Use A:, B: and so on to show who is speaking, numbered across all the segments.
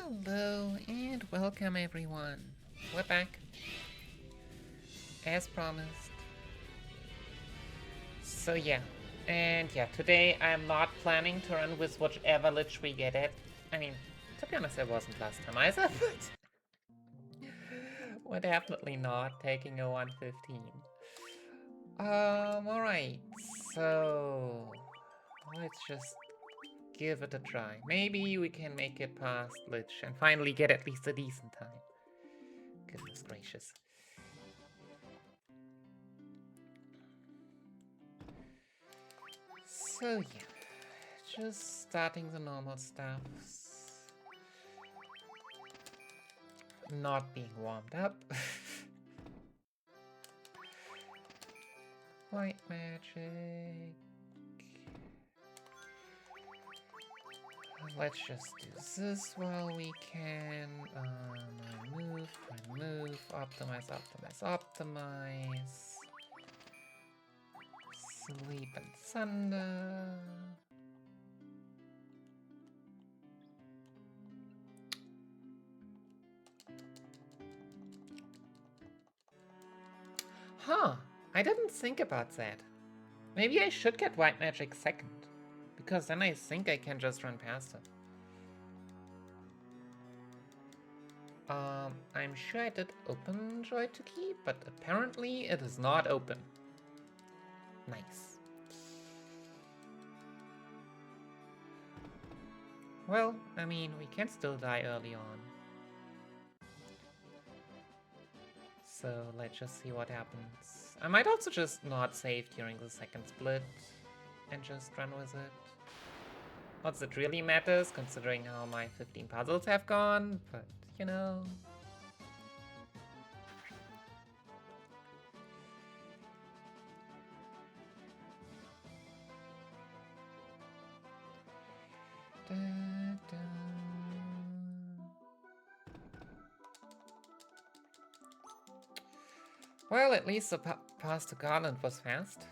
A: Hello and welcome everyone. We're back, as promised. So yeah, today I'm not planning to run with whichever lich we get it. I mean, to be honest, I wasn't last time either, but we're definitely not taking a 115. Alright, so let's just give it a try. Maybe we can make it past lich and finally get at least a decent time. Goodness gracious. So yeah, just starting the normal stuff. Not being warmed up. White magic. Let's just do this while we can. Remove, optimize, optimize, optimize. Sleep and thunder. Huh, I didn't think about that. Maybe I should get white magic second, because then I think I can just run past it. I'm sure I did open Joy to Keep, but apparently it is not open. Nice. Well, I mean, we can still die early on. So let's just see what happens. I might also just not save during the second split and just run with it. Not that it really matters, considering how my 15 puzzles have gone, but you know. Da, da. Well, at least the pass to Garland was fast.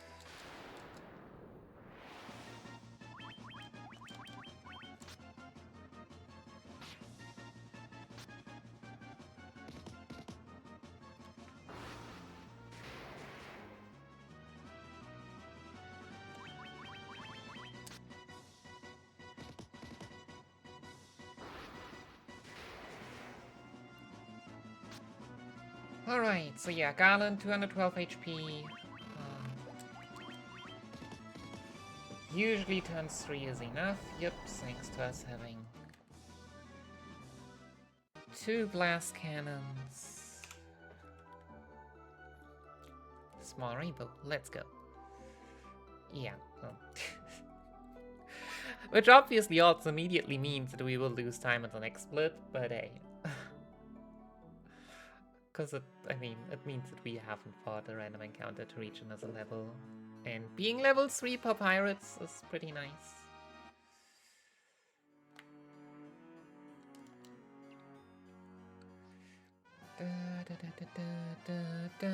A: Alright, so yeah, Garland, 212 HP. Usually turn 3 is enough. Yep, thanks to us having 2 blast cannons. Small rainbow, let's go. Yeah. Well. Which obviously also immediately means that we will lose time at the next split, but hey. Because it means that we haven't fought a random encounter to reach another level. And being level 3 per pirates is pretty nice. Da, da, da, da, da, da.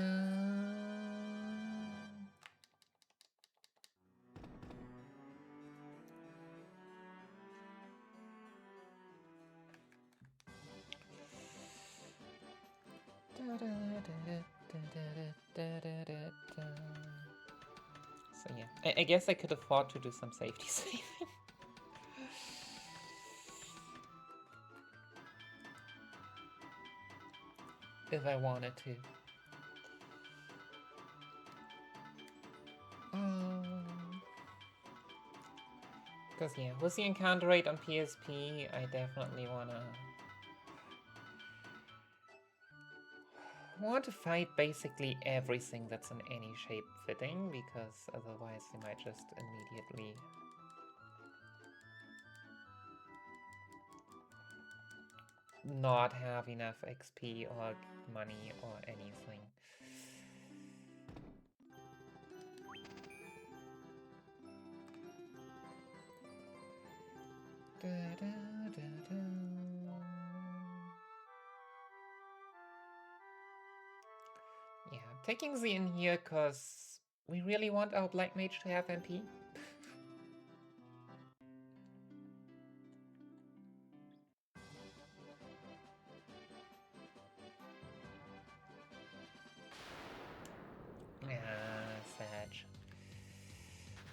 A: So yeah, I guess I could afford to do some safety saving. If I wanted to. Because yeah, with the encounter rate on PSP, I definitely want to fight basically everything that's in any shape fitting, because otherwise you might just immediately not have enough XP or money or anything. Da, da, da, da. Yeah, I'm taking Z in here because we really want our Black Mage to have MP.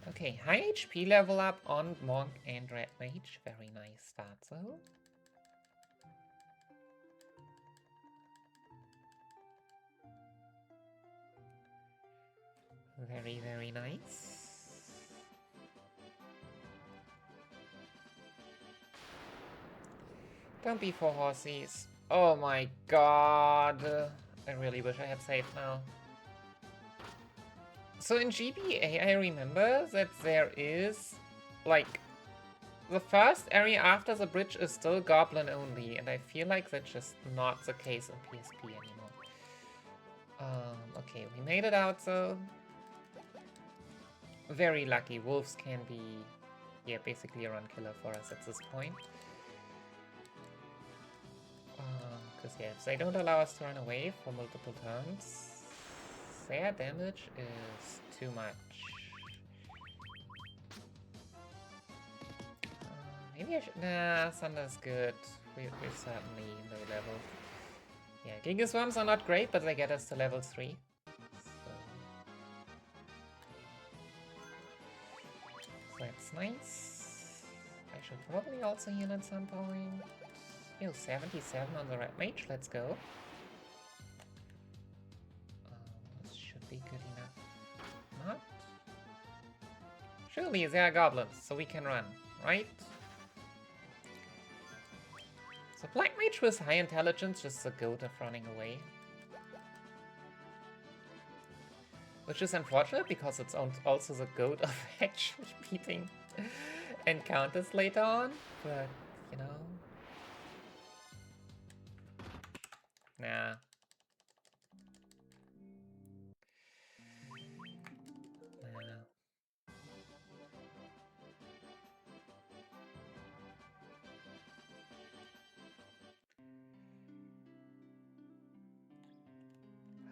A: Okay, high HP level up on Monk and Red Mage. Very nice start, though. Very, very nice. Don't be 4 horses. Oh my god. I really wish I had saved now. So in GBA, I remember that there is, like, the first area after the bridge is still goblin only, and I feel like that's just not the case in PSP anymore. Okay, we made it out though. Very lucky. Wolves can be, yeah, basically a run killer for us at this point. Because yeah, if they don't allow us to run away for multiple turns, their damage is too much. Maybe I should... Nah, Thunder's good. We're certainly low level. Yeah, Giga Swarms are not great, but they get us to level 3. So that's nice. I should probably also heal at some point. Heal 77 on the Red Mage, let's go. This should be good enough. Not? Surely there are goblins, so we can run, right? So Black Mage with high intelligence, just the goat of running away. Which is unfortunate because it's also the goat of actually beating encounters later on, but you know. Nah.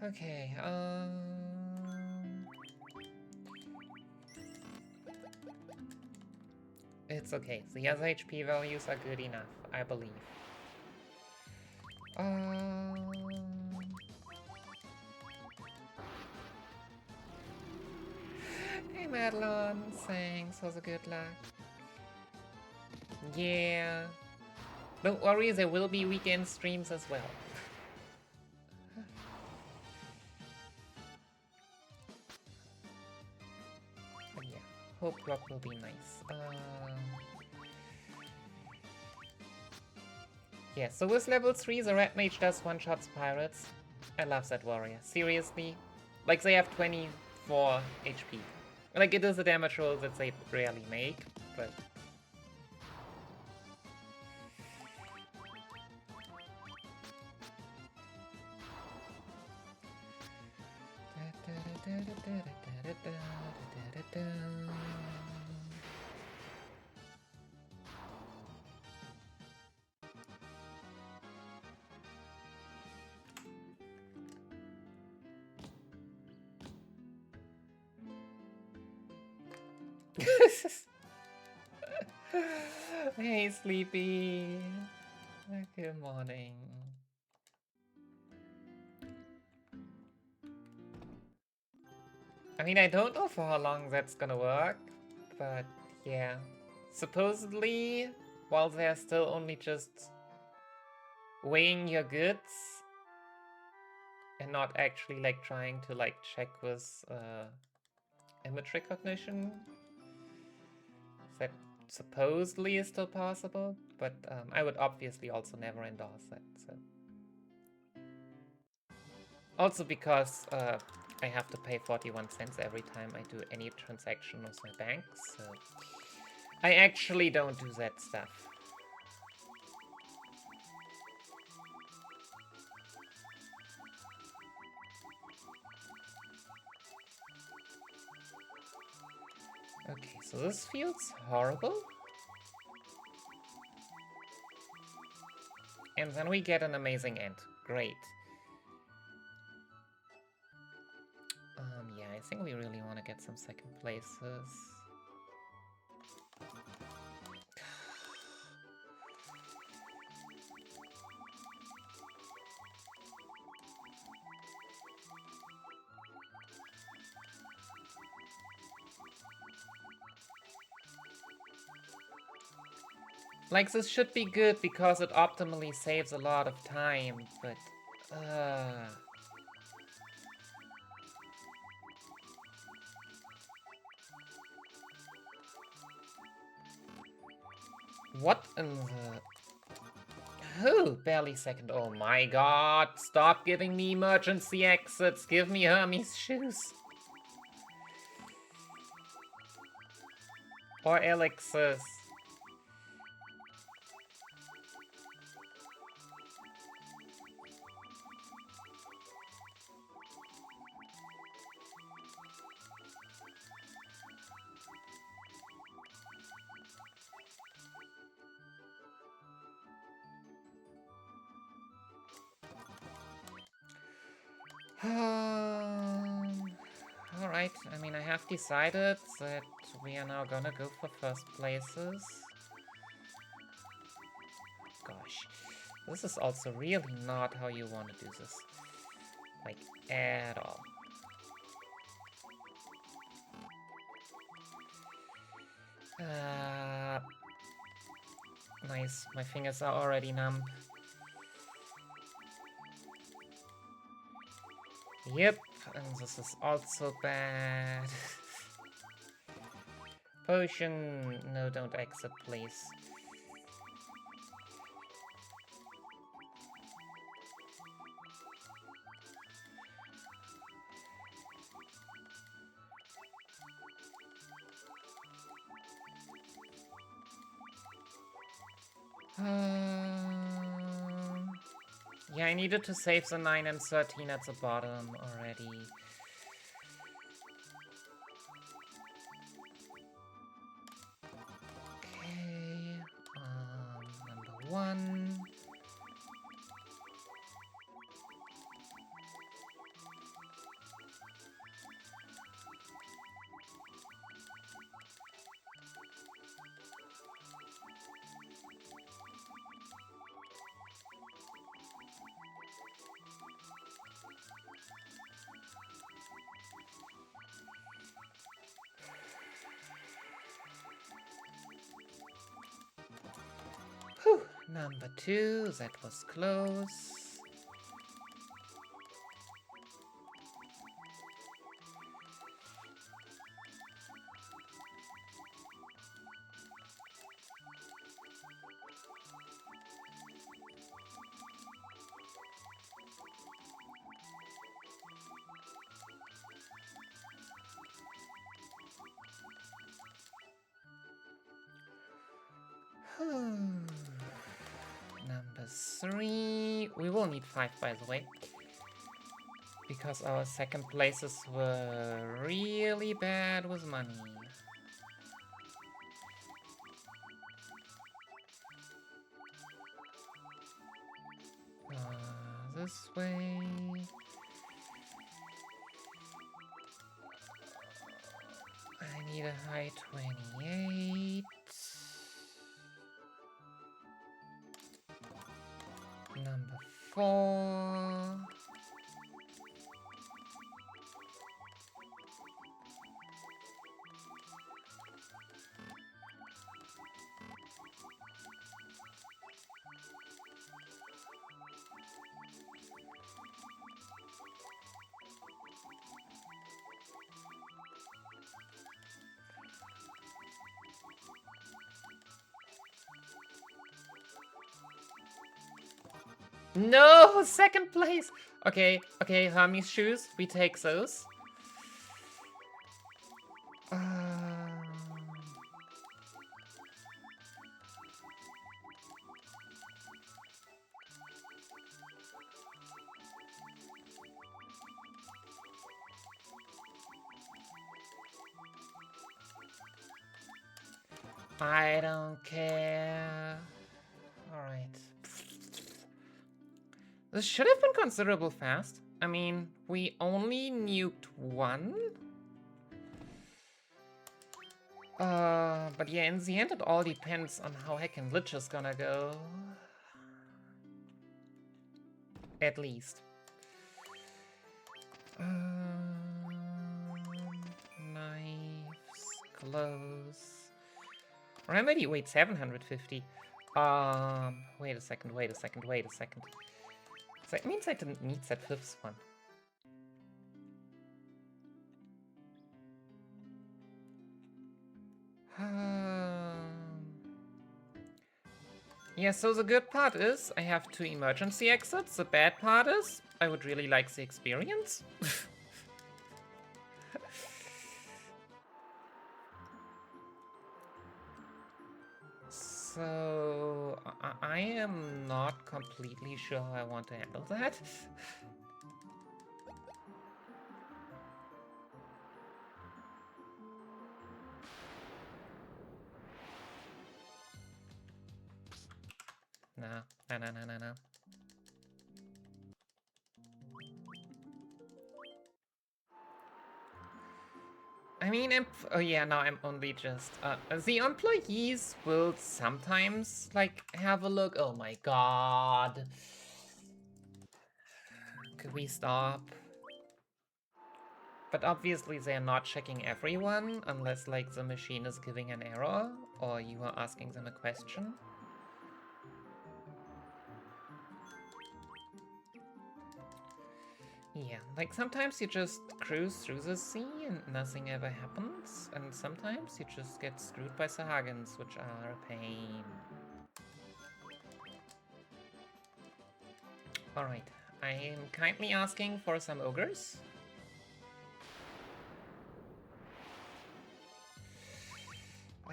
A: Okay, it's okay. The other HP values are good enough, I believe. Hey Madeline, thanks for the good luck. Yeah. Don't worry, there will be weekend streams as well. But yeah, hope drop will be nice. Yeah, so with level 3, the Red Mage does one-shots pirates. I love that warrior. Seriously. Like, they have 24 HP. Like, it is a damage roll that they rarely make, but... Hey, Sleepy. Good morning. I mean, I don't know for how long that's gonna work, but yeah. Supposedly, while they're still only just weighing your goods and not actually like trying to like check with image recognition, that supposedly is still possible, but I would obviously also never endorse that. So. Also because I have to pay 41 cents every time I do any transaction with my bank, so I actually don't do that stuff. Okay, so this feels horrible. And then we get an amazing end. Great. Yeah, I think we really want to get some second places. Like, this should be good because it optimally saves a lot of time, but... What in the... Who? Barely second. Oh my god. Stop giving me emergency exits. Give me Hermes shoes. Or elixirs. Alright, I mean, I have decided that we are now gonna go for first places. Gosh, this is also really not how you want to do this. Like, at all. Nice, my fingers are already numb. Yep, and this is also bad. Potion, no, don't exit, please. Yeah, I needed to save the 9 and 13 at the bottom already. Okay, number 1. Whew, number 2, that was close. Number 3. We will need 5, by the way. Because our second places were really bad with money. This way. I need a high 28. Number 4. No, second place. Okay, Hermes shoes, we take those. I don't care. Alright. This should have been considerable fast. I mean, we only nuked 1. But yeah, in the end it all depends on how heckin' Glitch is gonna go. At least. Knives, clothes. Remedy, wait, 750. Wait a second. So that means I didn't need that fifth one. Yeah, so the good part is I have 2 emergency exits. The bad part is I would really like the experience. So I am not completely sure how I want to handle that. No. I mean, oh yeah, no, I'm only just... the employees will sometimes, like, have a look. Oh my god. Could we stop? But obviously they're not checking everyone, unless, like, the machine is giving an error, or you are asking them a question. Yeah, like sometimes you just cruise through the sea and nothing ever happens, and sometimes you just get screwed by Sahagins, which are a pain. Alright, I am kindly asking for some ogres.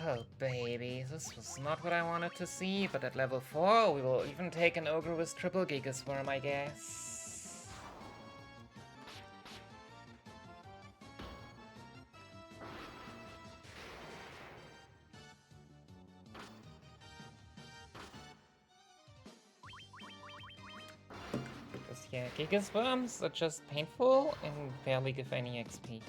A: Oh baby, this was not what I wanted to see, but at level 4 we will even take an ogre with triple Gigasworm, I guess. Because yeah, Gigasworms are just painful and barely give any XP.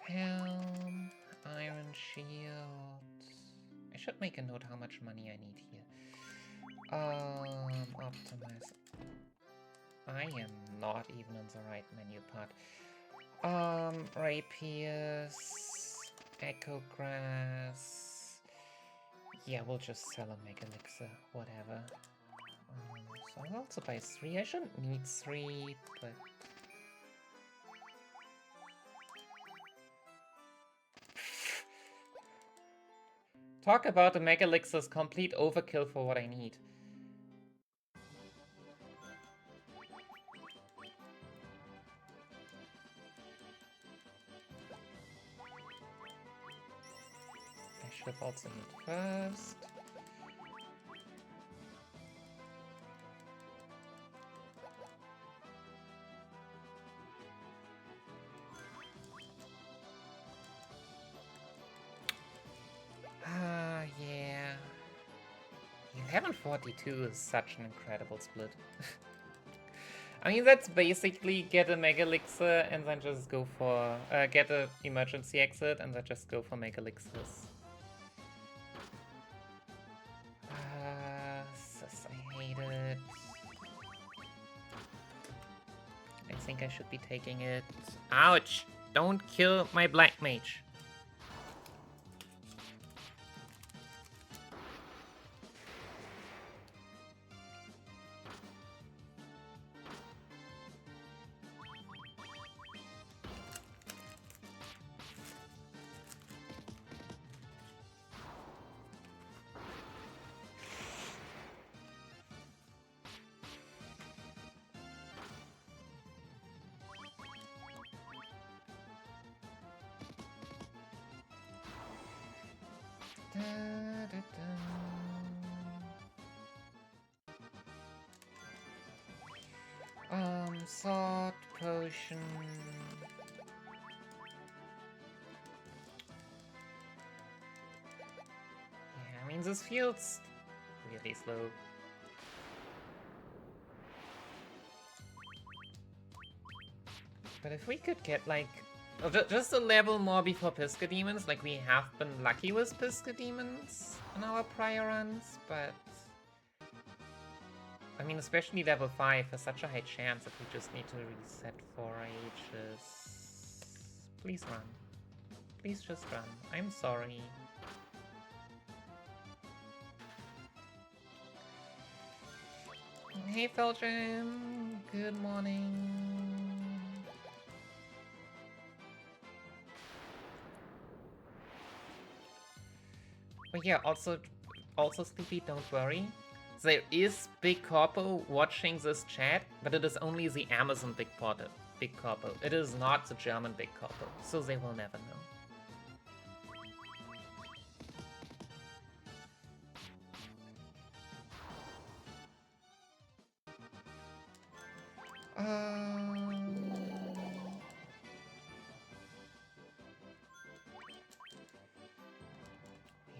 A: Helm, Iron Shield. I should make a note how much money I need here. Optimize. I am not even on the right menu part. Rapiers, Echo Grass. Yeah, we'll just sell a Mega Elixir, whatever. So I'll also buy 3. I shouldn't need 3, but... Talk about the Mega Elixir's complete overkill for what I need. I should have also need first. Yeah. 1142 is such an incredible split. I mean, that's basically get a Mega Elixir and then just go for... get a emergency exit and then just go for Mega Elixirs. I hate it. I think I should be taking it. Ouch! Don't kill my Black Mage. Thought potion. Yeah, I mean, this feels really slow. But if we could get like just a level more before Pisca Demons, like we have been lucky with Pisca Demons in our prior runs, but I mean, especially level 5 has such a high chance that we just need to reset for ages. Please run. Please just run. I'm sorry. Hey Felgen, good morning. But yeah, also Sleepy, don't worry. There is Big Corpo watching this chat, but it is only the Amazon Big Corpo. It is not the German Big Corpo, so they will never know.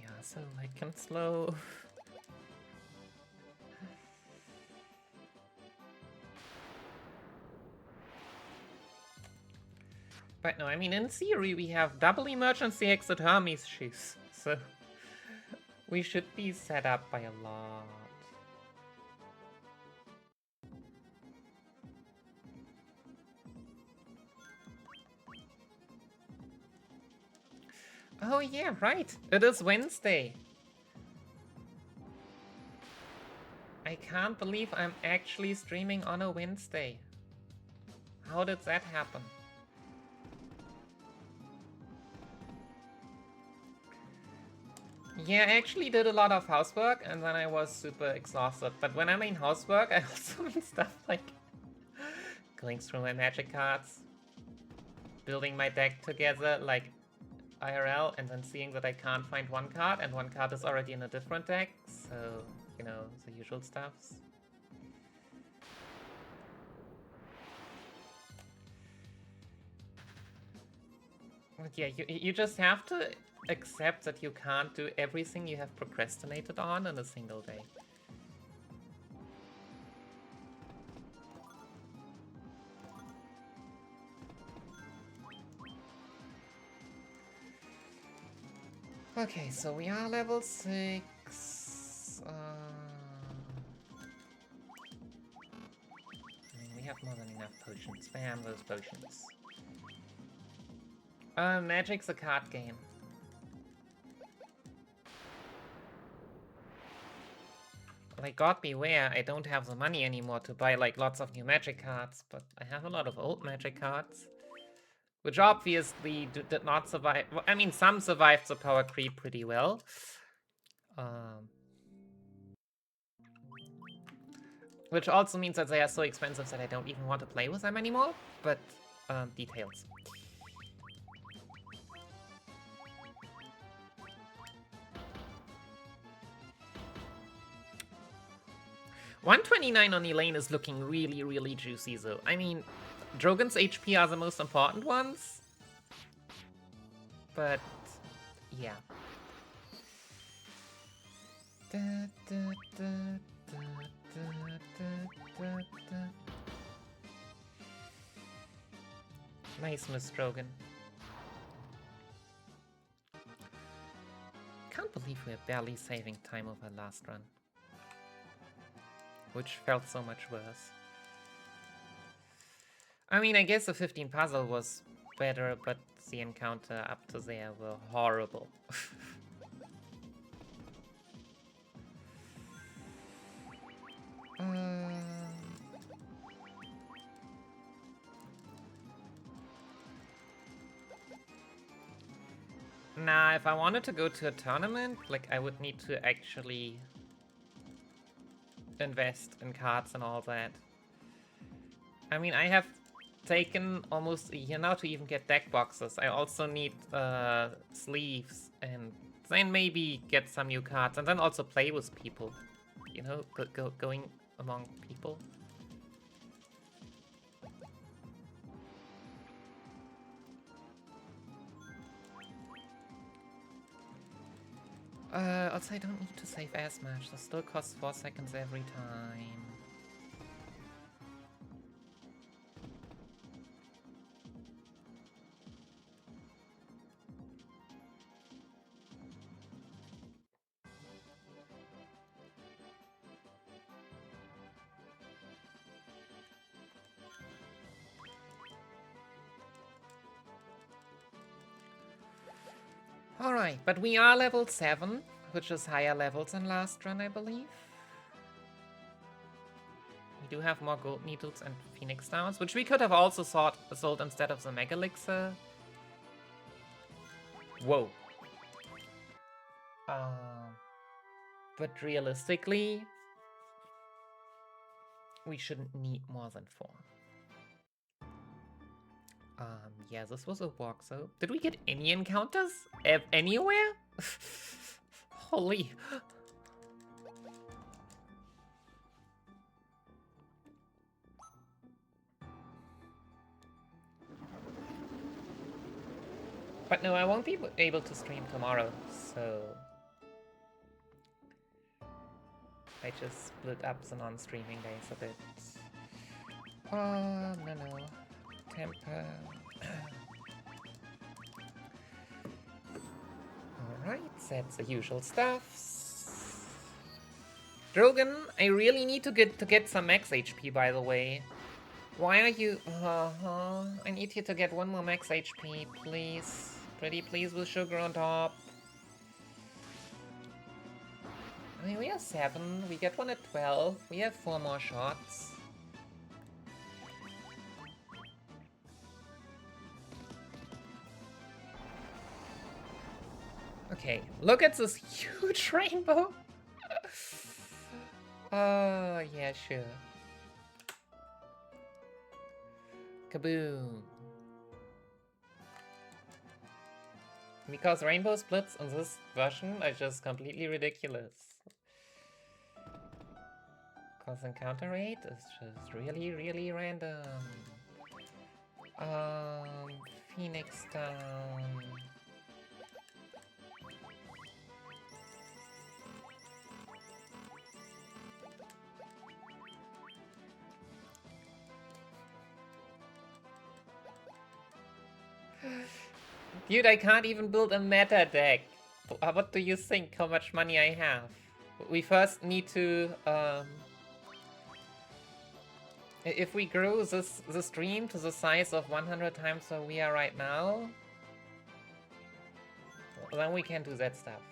A: Yeah, so light and slow. But no, I mean, in theory, we have double emergency exit Hermes shoes, so we should be set up by a lot. Oh yeah, right. It is Wednesday. I can't believe I'm actually streaming on a Wednesday. How did that happen? Yeah, I actually did a lot of housework and then I was super exhausted. But when I mean housework, I also mean stuff like going through my magic cards, building my deck together like IRL, and then seeing that I can't find one card and one card is already in a different deck. So, you know, the usual stuffs. But yeah, you just have to accept that you can't do everything you have procrastinated on in a single day. Okay, so we are level 6. I mean, we have more than enough potions. Spam those potions. Magic's a card game. Like, God beware, I don't have the money anymore to buy, like, lots of new magic cards, but I have a lot of old magic cards. Which obviously did not survive. Well, I mean, some survived the power creep pretty well. Which also means that they are so expensive that I don't even want to play with them anymore, but details. $129 on Elaine is looking really, really juicy though. I mean, Drogon's HP are the most important ones, but yeah. Nice, Miss Drogon. Can't believe we're barely saving time of our last run. Which felt so much worse. I mean, I guess the 15 puzzle was better, but the encounter up to there were horrible. Nah, if I wanted to go to a tournament, like, I would need to actually invest in cards and all that. I mean, I have taken almost a year now to even get deck boxes. I also need sleeves and then maybe get some new cards and then also play with people. You know, going among people. Also I don't need to save as much. This still costs 4 seconds every time. Alright, but we are level 7, which is higher levels than last run, I believe. We do have more gold needles and phoenix downs, which we could have also sold instead of the mega elixir. Whoa. But realistically, we shouldn't need more than 4. Yeah, this was a walk, so... Did we get any encounters? Anywhere? Holy... But no, I won't be able to stream tomorrow, so... I just split up the non-streaming days a bit. Oh, no. Temper... Alright, that's the usual stuff. Drogon, I really need to get some max HP, by the way. Why are you... I need you to get 1 more max HP, please. Pretty please with sugar on top. I mean, we have 7. We get 1 at 12. We have 4 more shots. Okay, look at this huge rainbow. Oh, yeah, sure. Kaboom. Because rainbow splits in this version are just completely ridiculous. Because encounter rate is just really, really random. Phoenix down. Dude, I can't even build a meta deck. What do you think? How much money I have? We first need to, if we grow the stream to the size of 100 times where we are right now, then we can do that stuff.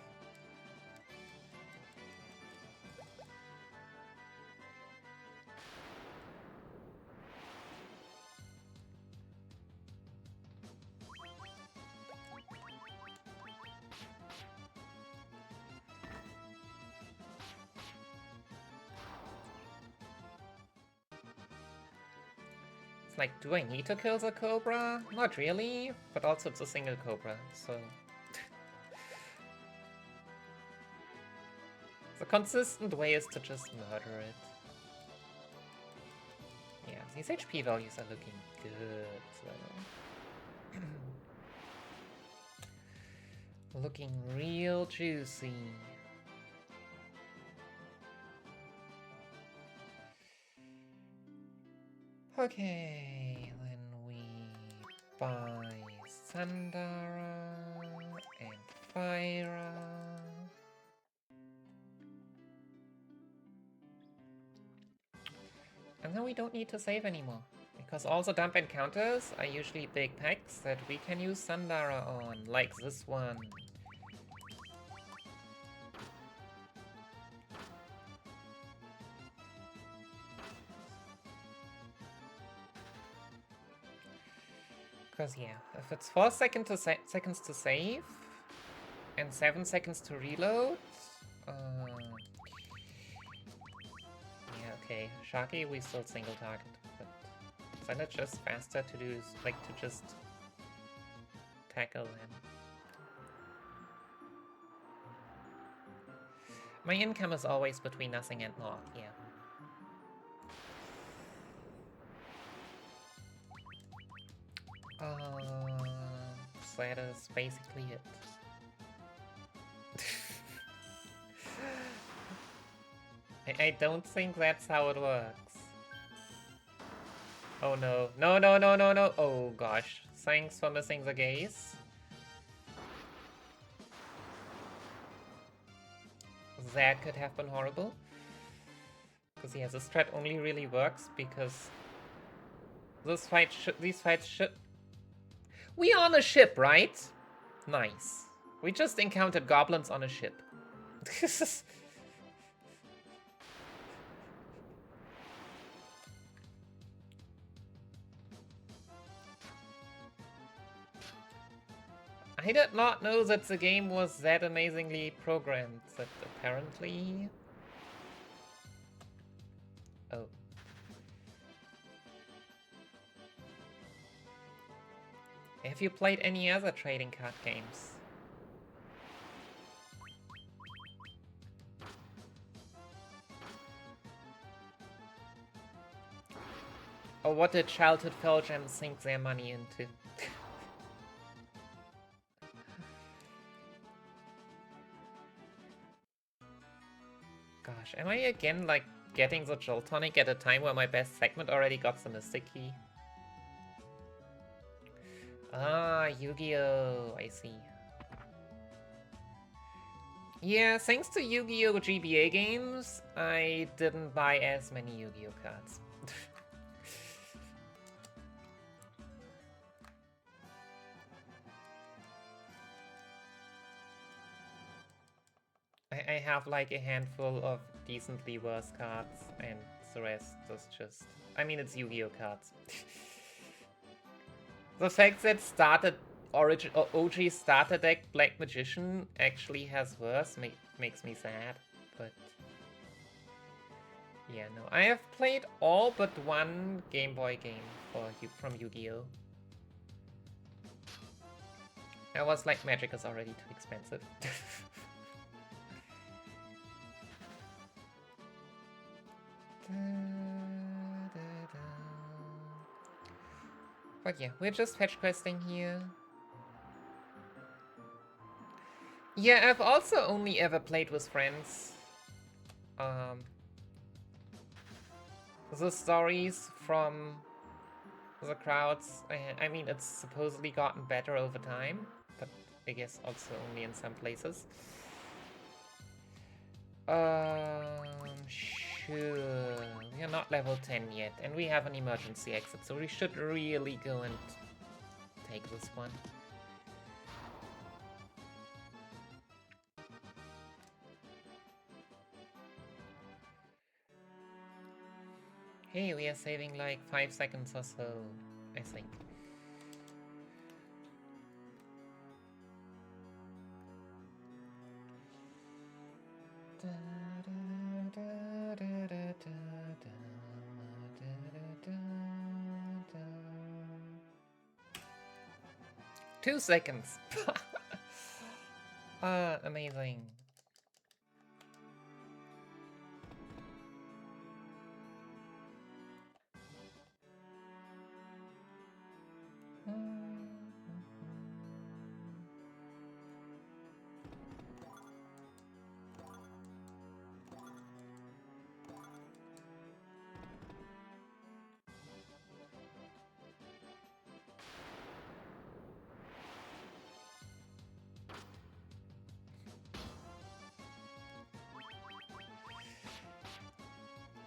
A: Like, do I need to kill the Cobra? Not really, but also it's a single Cobra, so... The consistent way is to just murder it. Yeah, these HP values are looking good, so... Looking real juicy. Okay, then we buy Sandara and Fyra. And then we don't need to save anymore, because all the dump encounters are usually big packs that we can use Sandara on, like this one. Because, yeah, if it's 4 seconds to save and 7 seconds to reload, yeah, okay, Sharky we still single target, but then it's just faster to do, like, to just tackle him. My income is always between nothing and naught, yeah. That is basically it. I don't think that's how it works. Oh no. No, no, no, no, no. Oh gosh. Thanks for missing the gaze. That could have been horrible. Because yeah, this strat only really works because these fights should... We on a ship, right? Nice. We just encountered goblins on a ship. I did not know that the game was that amazingly programmed, but apparently... Oh. Have you played any other trading card games? Or what did childhood Felgems sink their money into? Gosh, am I again, like, getting the Jolt Tonic at a time where my best segment already got the Mystic Key? Ah, Yu-Gi-Oh! I see. Yeah, thanks to Yu-Gi-Oh! GBA games, I didn't buy as many Yu-Gi-Oh! Cards. I have like a handful of decently worse cards, and the rest is just... I mean, it's Yu-Gi-Oh! Cards. The fact that OG starter deck Black Magician actually has worse makes me sad, but... Yeah, no. I have played all but one Game Boy game from Yu-Gi-Oh! I was like, Magic is already too expensive. But yeah, we're just fetch questing here. Yeah, I've also only ever played with friends. The stories from the crowds, I mean, it's supposedly gotten better over time, but I guess also only in some places. Sure. We are not level 10 yet, and we have an emergency exit, so we should really go and take this one. Hey, we are saving like 5 seconds or so, I think. Two seconds. Amazing.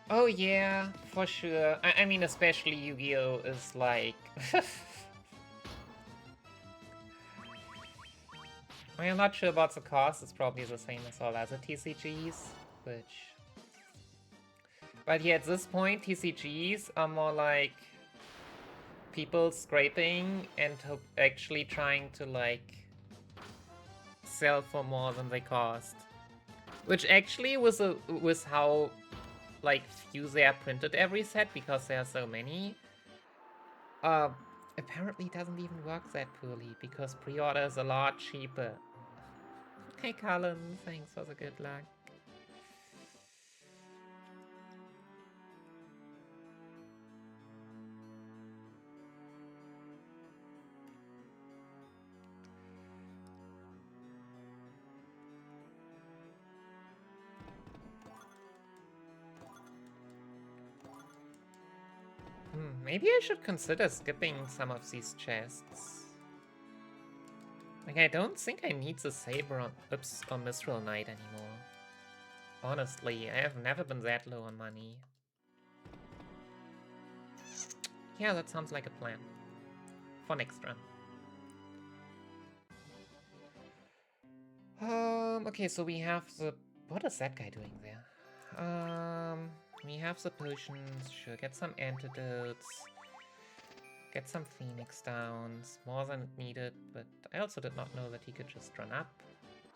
A: Oh yeah, for sure. I mean, especially Yu-Gi-Oh! Is like... I'm not sure about the cost, it's probably the same as all other TCGs, which... But yeah, at this point, TCGs are more like... people scraping and actually trying to, like... sell for more than they cost. Which actually was how... like, few they are printed every set, because there are so many. Apparently doesn't even work that poorly, because pre-order is a lot cheaper. Hey Colin, thanks for the good luck. Maybe I should consider skipping some of these chests. Like, I don't think I need the Saber on, or Mithril Knight anymore. Honestly, I have never been that low on money. Yeah, that sounds like a plan. For next run. Okay, so we have the... What is that guy doing there? We have the potions, sure, get some antidotes. Get some Phoenix downs, more than needed, but I also did not know that he could just run up.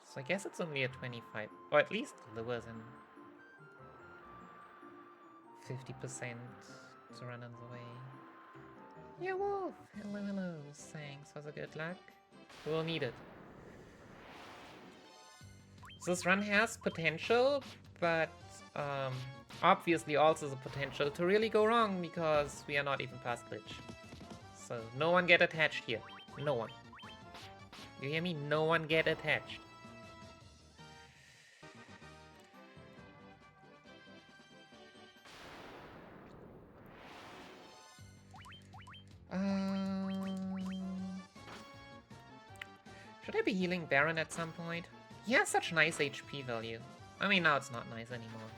A: So I guess it's only a 25, or at least lower than 50% to run on the way. Yeah, Wolf! Hello, hello. Thanks for the good luck. We'll need it. This run has potential, but obviously also the potential to really go wrong because we are not even past glitch. So no one get attached here. No one. You hear me? No one get attached. Should I be healing Baron at some point? He has such nice HP value. I mean, now it's not nice anymore.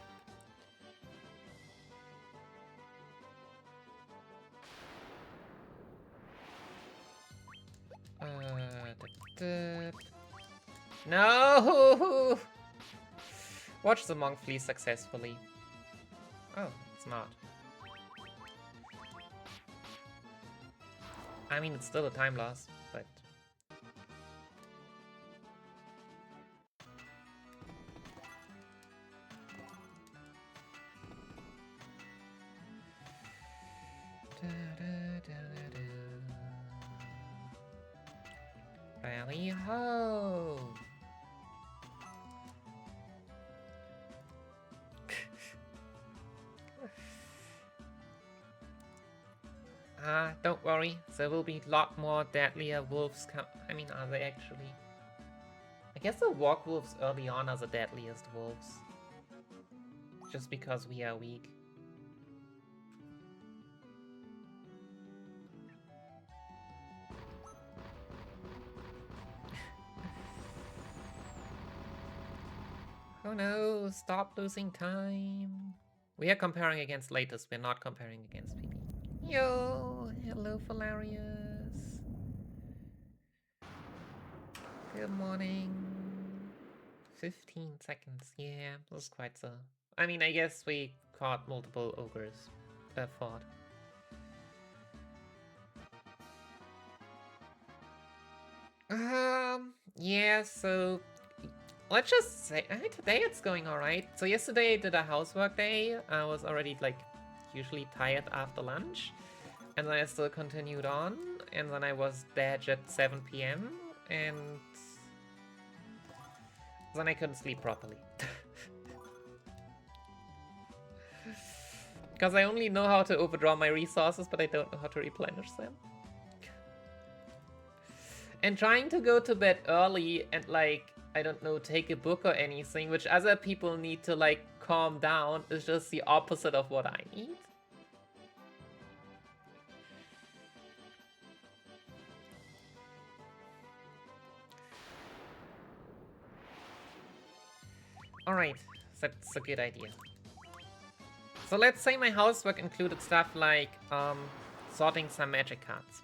A: No! Watch the monk flee successfully. Oh, it's not. I mean, it's still a time loss, but... Rally ho! Don't worry, there will be a lot more deadlier wolves come. I mean, are they actually? I guess the walk wolves early on are the deadliest wolves. Just because we are weak. Oh no, stop losing time. We are comparing against latest, we're not comparing against PP. Yo, hello Falarius. Good morning. 15 seconds, yeah, that was quite so. I mean, I guess we caught multiple ogres fought. Yeah, so let's just say today it's going alright. So yesterday I did a housework day. I was already like usually tired after lunch. And then I still continued on. And then I was dead at 7 p.m. And then I couldn't sleep properly. Because I only know how to overdraw my resources, but I don't know how to replenish them. And trying to go to bed early and like, I don't know, take a book or anything, which other people need to like calm down, is just the opposite of what I need. Alright, that's a good idea. So let's say my housework included stuff like sorting some magic cards.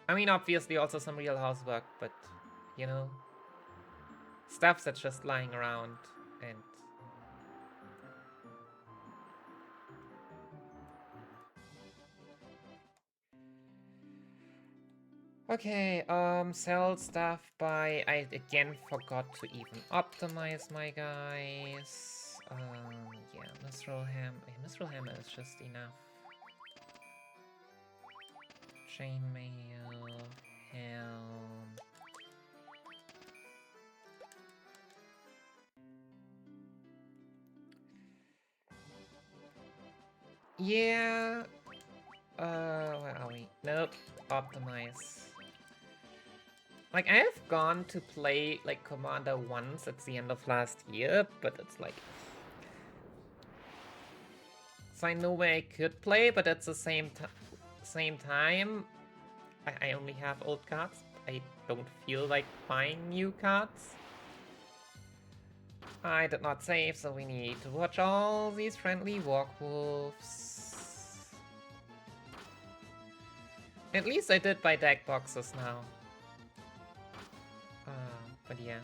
A: I mean, obviously also some real housework, but, you know, stuff that's just lying around and... Okay, sell stuff by... I again forgot to even optimize my guys. Yeah, Mithril Hammer is just enough. Chainmail, helm. Yeah. Where are we? Nope. Optimize. Like, I have gone to play, like, Commander once at the end of last year, but it's like... So I know where I could play, but at the same time, I only have old cards. I don't feel like buying new cards. I did not save, so we need to watch all these friendly walkwolves. At least I did buy deck boxes now. But yeah.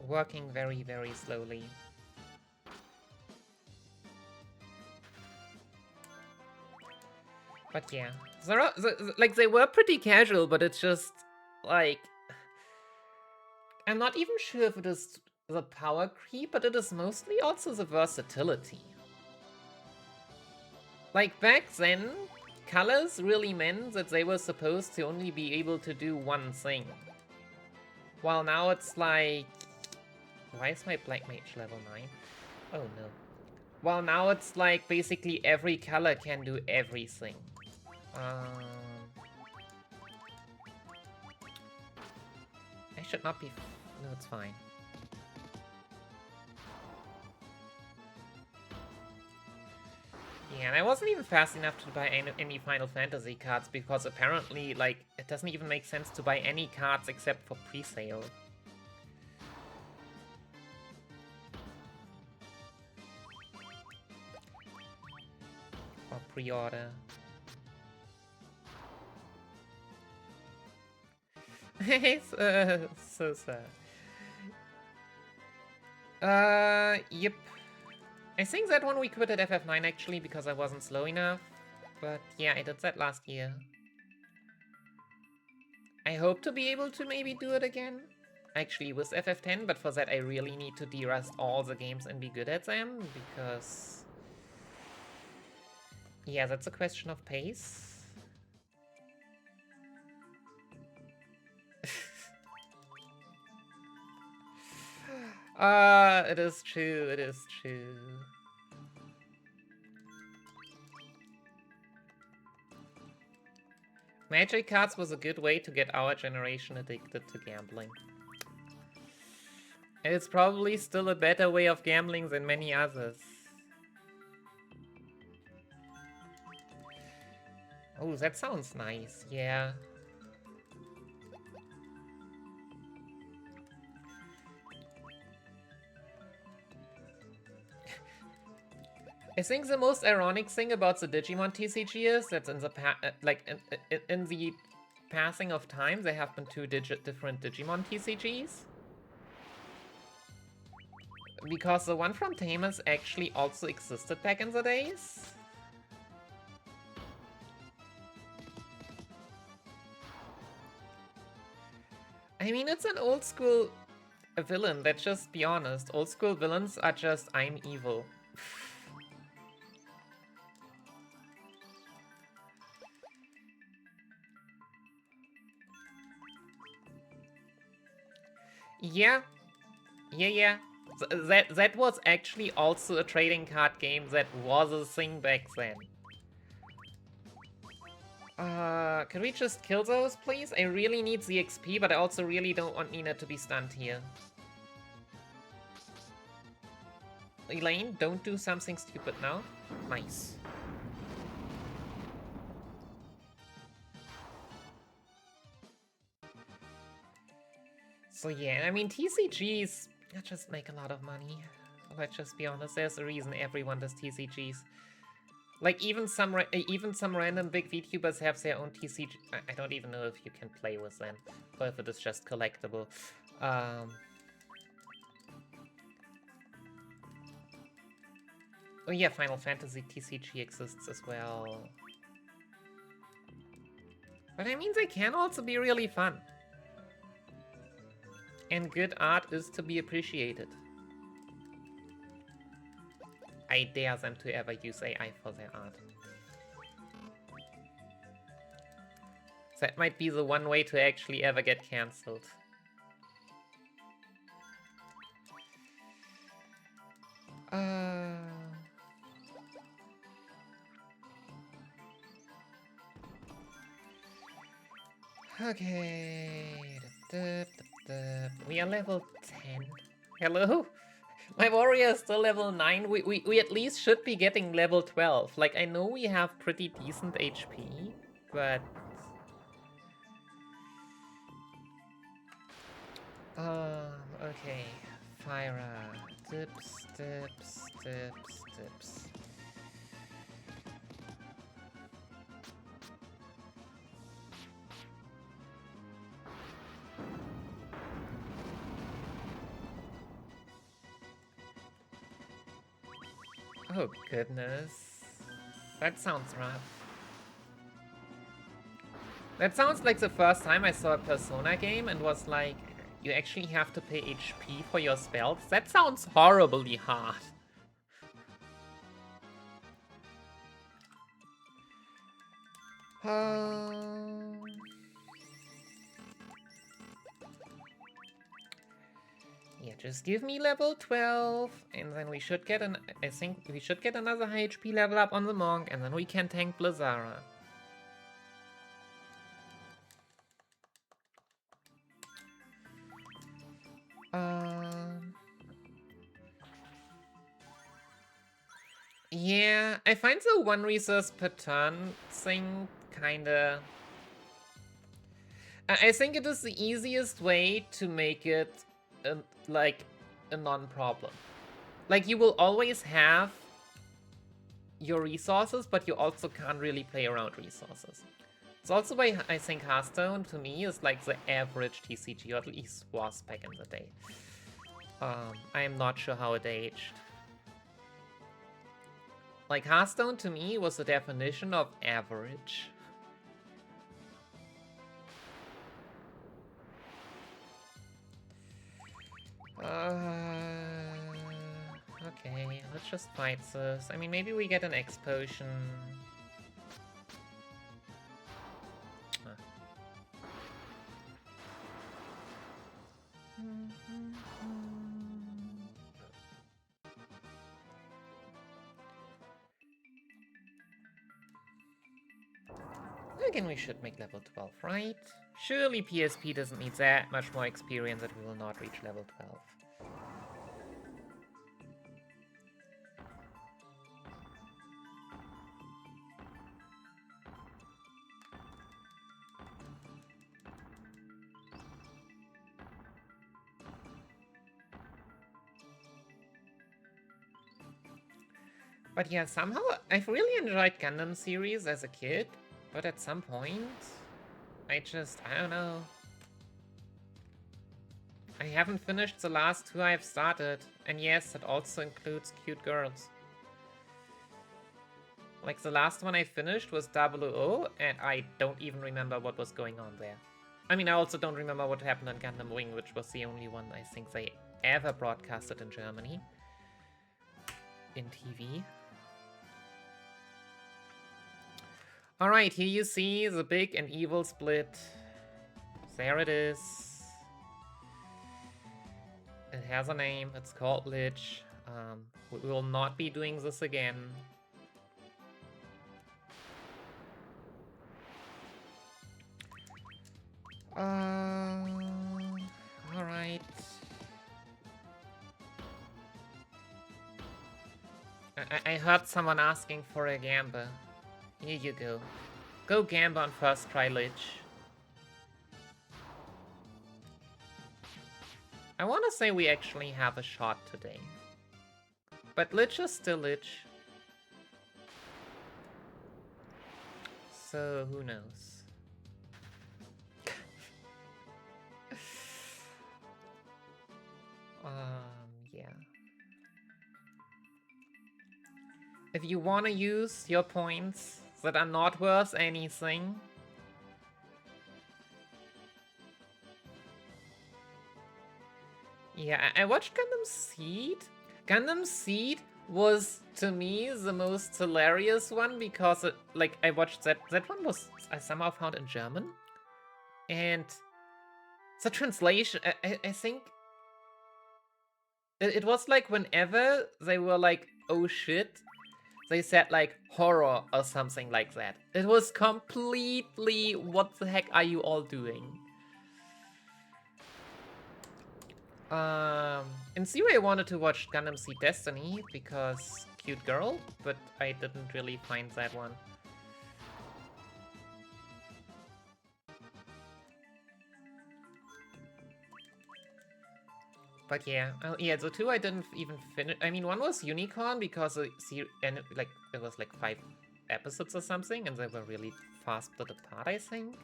A: Working very, very slowly. But yeah. Like, they were pretty casual, but it's just, like... I'm not even sure if it is the power creep, but it is mostly also the versatility. Like, back then, colors really meant that they were supposed to only be able to do one thing. While now it's like... Why is my Black Mage level 9? Oh no. While now it's like basically every color can do everything. I should not be... No, it's fine. Yeah, and I wasn't even fast enough to buy any Final Fantasy cards because apparently, like, it doesn't even make sense to buy any cards except for pre-sale. Or pre-order. It's so sad. Yep. I think that one we quit at FF9 actually because I wasn't slow enough. But yeah, I did that last year. I hope to be able to maybe do it again. Actually with FF10, but for that I really need to de-rust all the games and be good at them, because... Yeah, that's a question of pace. It is true, it is true. Magic cards was a good way to get our generation addicted to gambling. And it's probably still a better way of gambling than many others. Oh, that sounds nice, yeah. I think the most ironic thing about the Digimon TCG is that in the in the passing of time, there have been two different Digimon TCGs. Because the one from Tamers actually also existed back in the days. I mean, it's an old school villain, let's just be honest. Old school villains are just, I'm evil. Yeah. Yeah. That was actually also a trading card game that was a thing back then. Can we just kill those, please? I really need the XP, but I also really don't want Nina to be stunned here. Elaine, don't do something stupid now. Nice. So yeah, I mean, TCGs just make a lot of money. Let's just be honest, there's a reason everyone does TCGs. Like, even some random big VTubers have their own TCG. I don't even know if you can play with them, or if it is just collectible. Oh yeah, Final Fantasy TCG exists as well. But I mean, they can also be really fun. And good art is to be appreciated. I dare them to ever use AI for their art. That might be the one way to actually ever get cancelled. Okay. We are level 10. Hello? My warrior is still level 9. We at least should be getting level 12. Like, I know we have pretty decent HP, but... okay. Fyra. Dips, dips, dips, dips. Oh goodness. That sounds rough. That sounds like the first time I saw a Persona game and was like, you actually have to pay HP for your spells? That sounds horribly hard. Yeah, just give me level 12, and then we should get an... I think we should get another high HP level up on the Monk, and then we can tank Blizzara. Yeah, I find the one resource per turn thing kinda... I think it is the easiest way to make it, like, a non-problem. Like, you will always have your resources, but you also can't really play around resources. It's also why I think Hearthstone, to me, is like the average TCG, or at least was back in the day. I am not sure how it aged. Like, Hearthstone, to me, was the definition of average. Okay, let's just fight this. I mean, maybe we get an X potion. Again, we should make level 12, right? Surely PSP doesn't need that much more experience that we will not reach level 12. But yeah, somehow I've really enjoyed Gundam series as a kid, but at some point, I don't know. I haven't finished the last two I've started, and yes, that also includes cute girls. Like, the last one I finished was 000, and I don't even remember what was going on there. I mean, I also don't remember what happened on Gundam Wing, which was the only one I think they ever broadcasted in Germany. In TV. Alright, here you see the big and evil split. There it is. It has a name, it's called Lich. We will not be doing this again. Alright. I heard someone asking for a Gamba. Here you go. Go Gamba on first try, Lich. I want to say we actually have a shot today. But Lich is still Lich. So, who knows? Yeah. If you want to use your points that are not worth anything, yeah, I watched Gundam Seed. Gundam Seed was, to me, the most hilarious one because, like, I watched that one was, I somehow found in German. And the translation, I think, it was like whenever they were like, oh shit, they said like horror or something like that. It was completely, what the heck are you all doing? In theory I wanted to watch Gundam Seed Destiny because cute girl, but I didn't really find that one. But yeah, yeah, the two I didn't even finish. I mean, one was Unicorn because and like it was like 5 episodes or something, and they were really fast split apart, I think.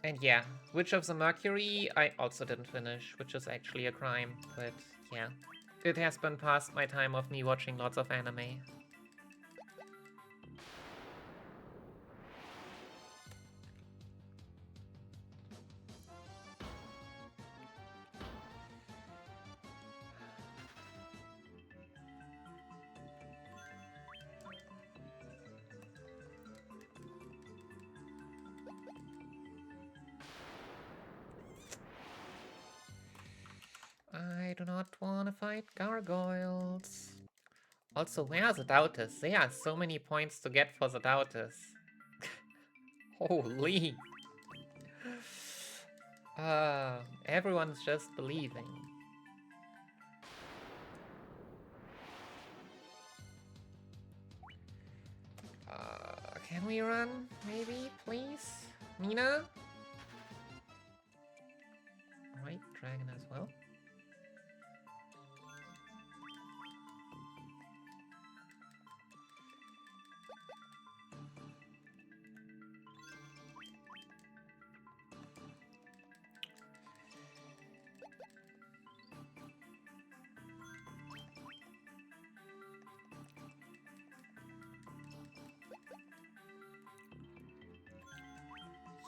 A: And yeah, Witch of the Mercury I also didn't finish, which is actually a crime, but yeah. It has been past my time of me watching lots of anime. I do not want to fight gargoyles. Also, where are the doubters? There are so many points to get for the doubters. Holy! Everyone's just believing. Can we run? Maybe, please? Nina? Right, dragon as well.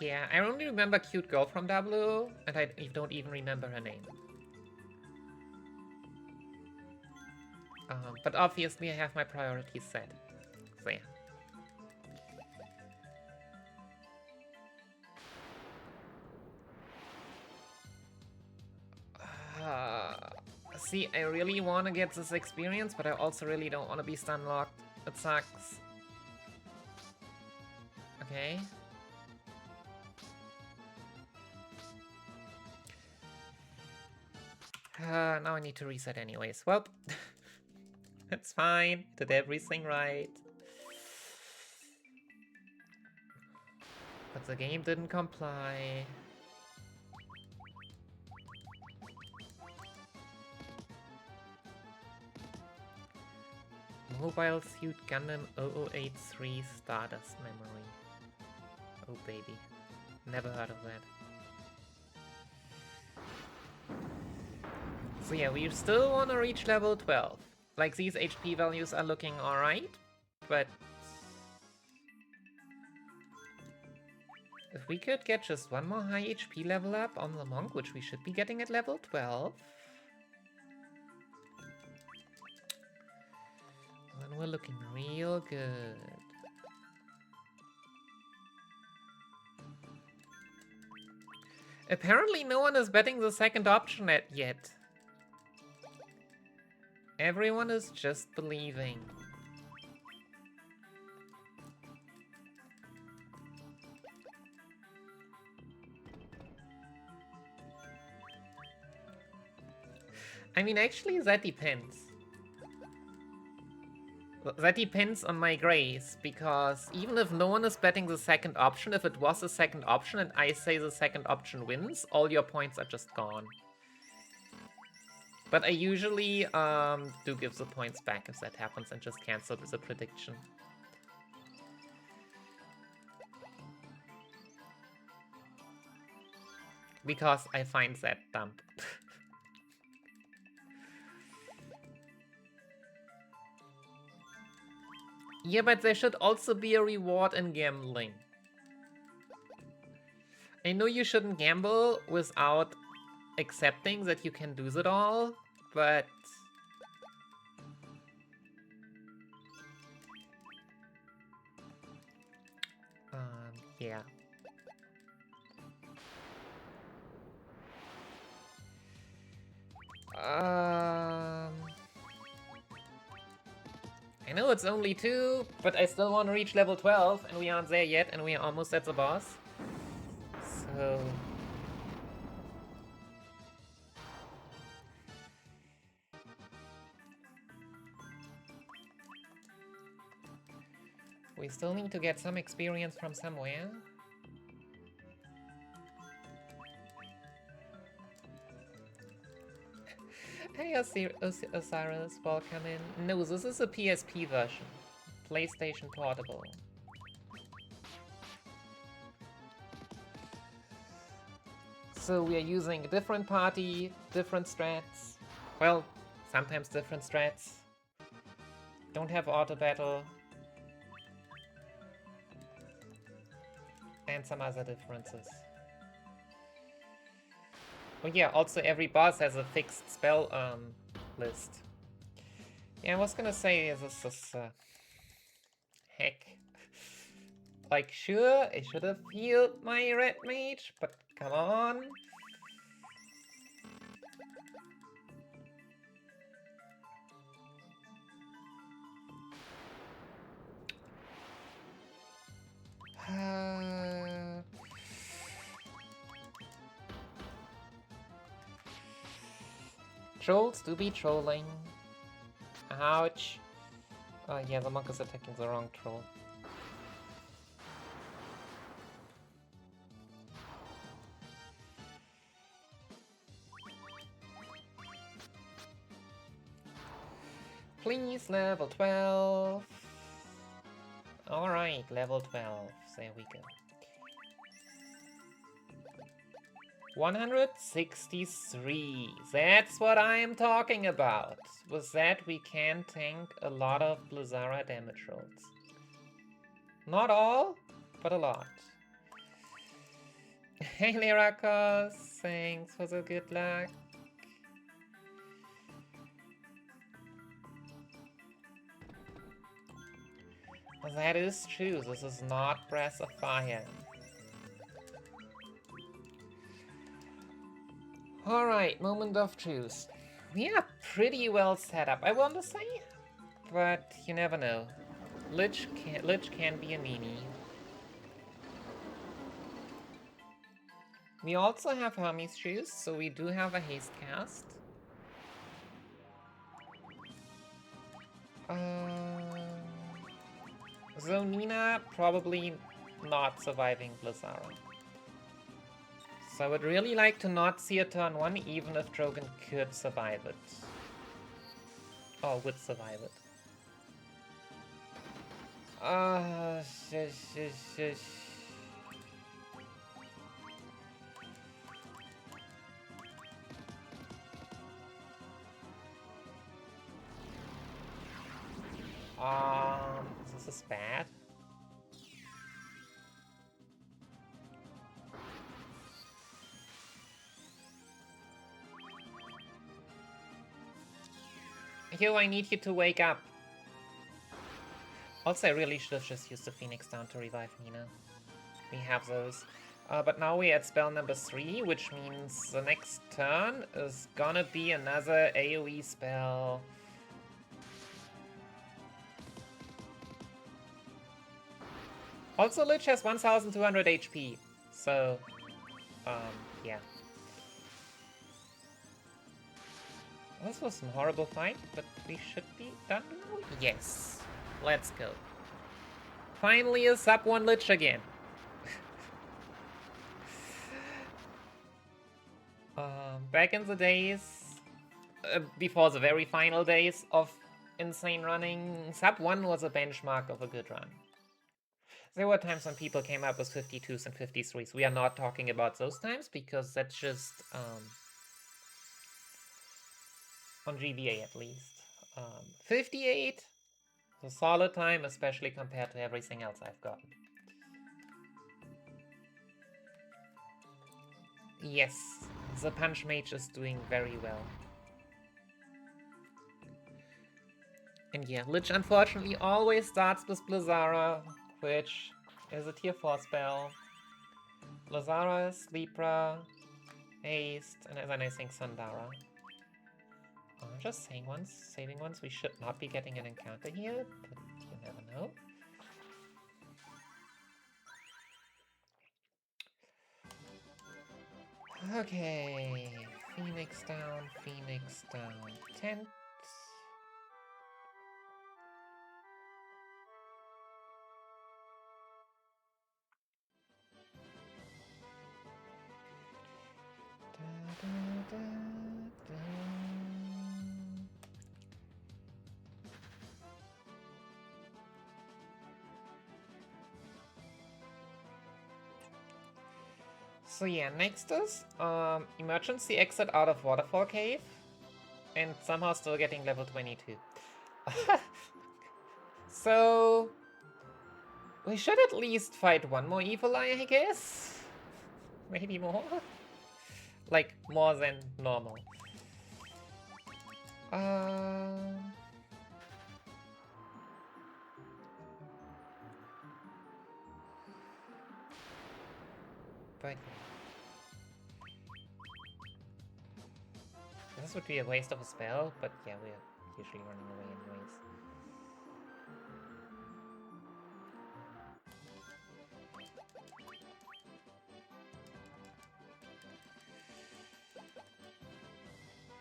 A: Yeah, I only remember cute girl from W, and I don't even remember her name. But obviously I have my priorities set. So yeah. See, I really want to get this experience, but I also really don't want to be stun locked. It sucks. Okay. Now I need to reset anyways. Well, it's fine. Did everything right. But the game didn't comply. Mobile Suit Gundam 0083 Stardust Memory. Oh baby. Never heard of that. So yeah, we still want to reach level 12. Like, these HP values are looking alright, but if we could get just one more high HP level up on the Monk, which we should be getting at level 12, then we're looking real good. Apparently no one is betting the second option yet. Everyone is just believing. I mean, actually, that depends. That depends on my grace, because even if no one is betting the second option, if it was the second option and I say the second option wins, all your points are just gone. But I usually do give the points back if that happens and just cancel the prediction. Because I find that dumb. Yeah, but there should also be a reward in gambling. I know you shouldn't gamble without accepting that you can lose it all, but yeah. I know it's only 2, but I still want to reach level 12, and we aren't there yet, and we are almost at the boss. So We still need to get some experience from somewhere. Hey Osiris, welcome in. No, this is a PSP version. PlayStation Portable. So we are using a different party, different strats. Well, sometimes different strats. Don't have auto battle. And some other differences. Oh yeah, also every boss has a fixed spell list. Yeah, I was gonna say this is heck. Like, sure, I should have healed my red mage, but come on. Trolls do be trolling. Ouch. Oh yeah, the monk is attacking the wrong troll. Please, level 12. Alright, level 12. There we go. 163. That's what I am talking about. With that, we can tank a lot of Blizzara damage rolls. Not all, but a lot. Hey, Lyrakos, thanks for the good luck. That is true, this is not Breath of Fire. Alright, moment of truth. We are pretty well set up, I want to say. But you never know. Lich can be a meanie. We also have Hermes shoes, so we do have a haste cast. Zonina probably not surviving Blizzara. So I would really like to not see a turn 1, even if Drogon could survive it. Or would survive it. Shush. This is bad. Yo, I need you to wake up. Also, I really should have just used the Phoenix down to revive Nina. We have those. But now we're at spell number 3, which means the next turn is gonna be another AoE spell. Also, Lich has 1200 HP, so, yeah. This was a horrible fight, but we should be done now? Yes. Let's go. Finally a sub 1 Lich again. Back in the days, before the very final days of insane running, sub 1 was a benchmark of a good run. There were times when people came up with 52s and 53s. We are not talking about those times because that's just on GBA at least. 58, a solid time, especially compared to everything else I've gotten. Yes, the Punch Mage is doing very well. And yeah, Lich unfortunately always starts with Blizzara, which is a tier 4 spell. Blizzara, Sleepra, Haste, and then I think Sundara. I'm just saying once, saving once, we should not be getting an encounter here, but you never know. Okay, Phoenix down, tent. So yeah, next is emergency exit out of waterfall cave, and somehow still getting level 22. So we should at least fight one more evil eye, I guess. Maybe more. Like more than normal. But this would be a waste of a spell, but yeah, we're usually running away anyways.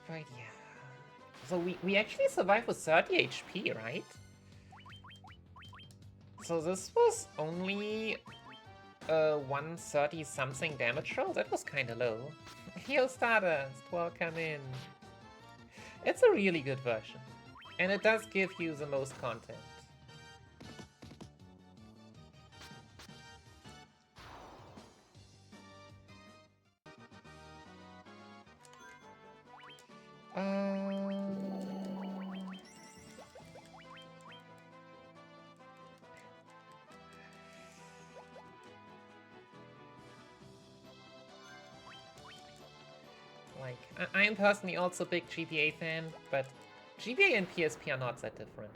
A: Right, yeah. So we actually survived with 30 HP, right? So this was only 130 something damage roll? That was kinda low. Yo, Stardust, welcome in. It's a really good version. And it does give you the most content. Like, I am personally also a big GBA fan, but GBA and PSP are not that different.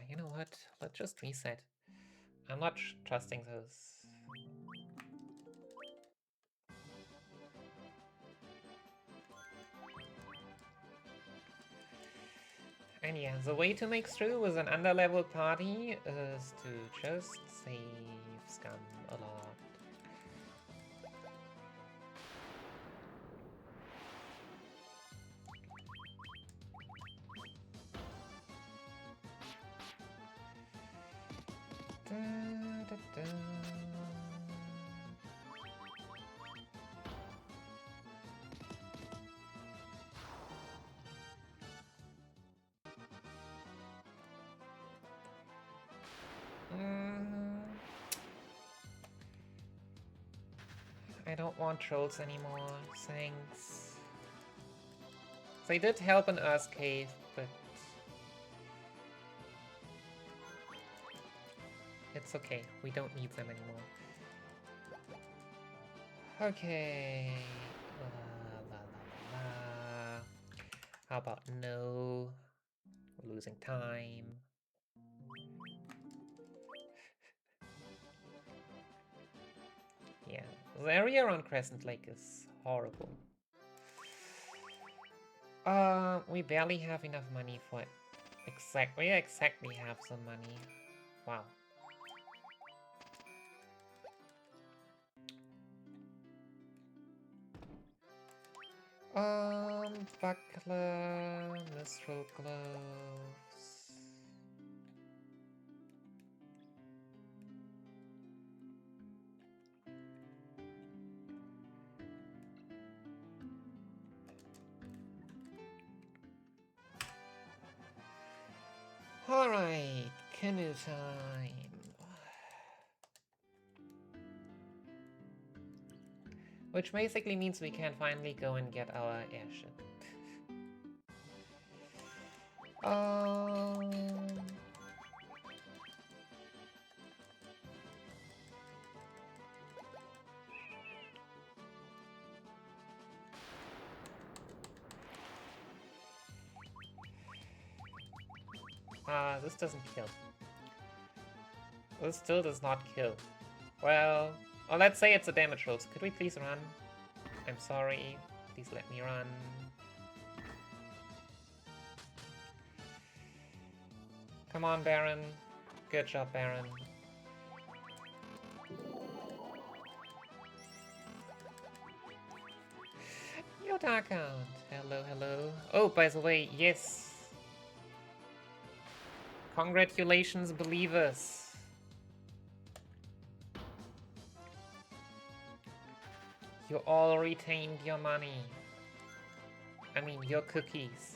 A: You know what? Let's just reset. I'm not trusting those. And yeah, the way to make through with an underleveled party is to just save scum a lot. Da, da, da. I don't want trolls anymore, thanks. They did help in Earth Cave, but it's okay, we don't need them anymore. Okay. La, la, la, la. How about no? We're losing time. Yeah, the area around Crescent Lake is horrible. We barely have enough money for it. We exactly have some money. Wow. Buckler, Mistral Gloves. Alright, canoe time. Which basically means we can finally go and get our airship. This doesn't kill. This still does not kill. Well, let's say it's a damage roll. So could we please run? I'm sorry. Please let me run. Come on, Baron. Good job, Baron. Yo, Darkhound. Hello, hello. Oh, by the way, yes. Congratulations, believers. You all retained your money. I mean, your cookies.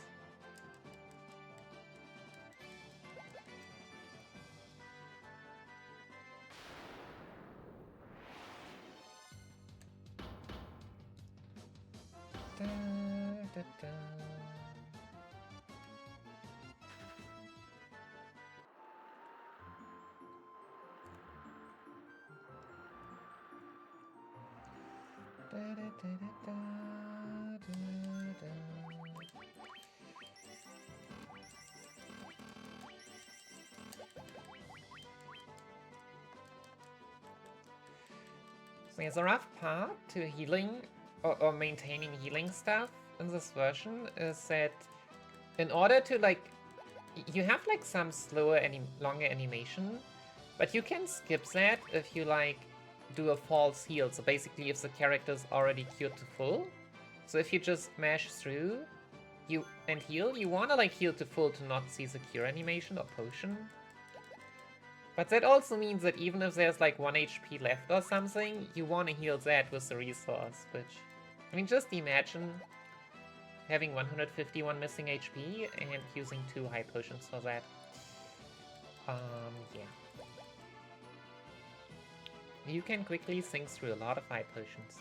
A: So there's a rough part to healing or maintaining healing stuff in this version is that in order to like, you have like some slower longer animation, but you can skip that if you like do a false heal. So basically if the character's already cured to full. So if you just mash through and heal, you wanna like heal to full to not see the cure animation or potion. But that also means that even if there's like 1 HP left or something, you wanna heal that with the resource, which, I mean, just imagine having 151 missing HP and using 2 high potions for that. Yeah. You can quickly sink through a lot of high potions.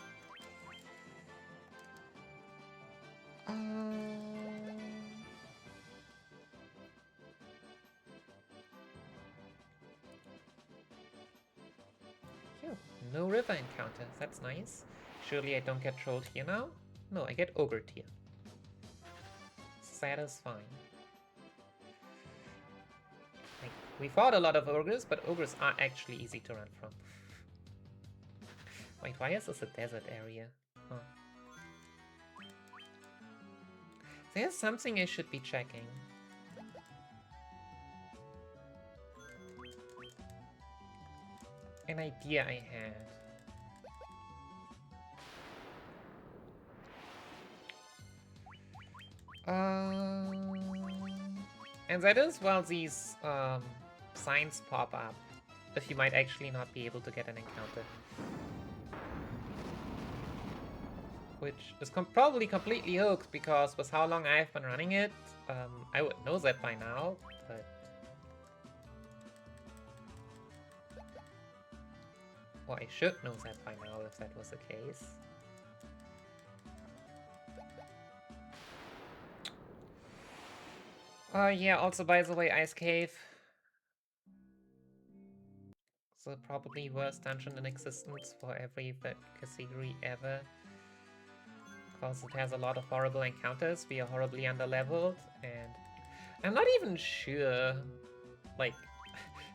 A: Phew, no river encounter, that's nice. Surely I don't get trolled here now? No, I get ogred here. Satisfying. Like, we fought a lot of ogres, but ogres are actually easy to run from. Wait, why is this a desert area? Huh. There's something I should be checking. An idea I had. And that is while these signs pop up, if you might actually not be able to get an encounter. Which is probably completely hoaxed, because with how long I've been running it, I would know that by now, but... Well, I should know that by now if that was the case. Yeah, also by the way, Ice Cave. The probably worst dungeon in existence for every category ever. Because it has a lot of horrible encounters, we are horribly underleveled, and I'm not even sure, like,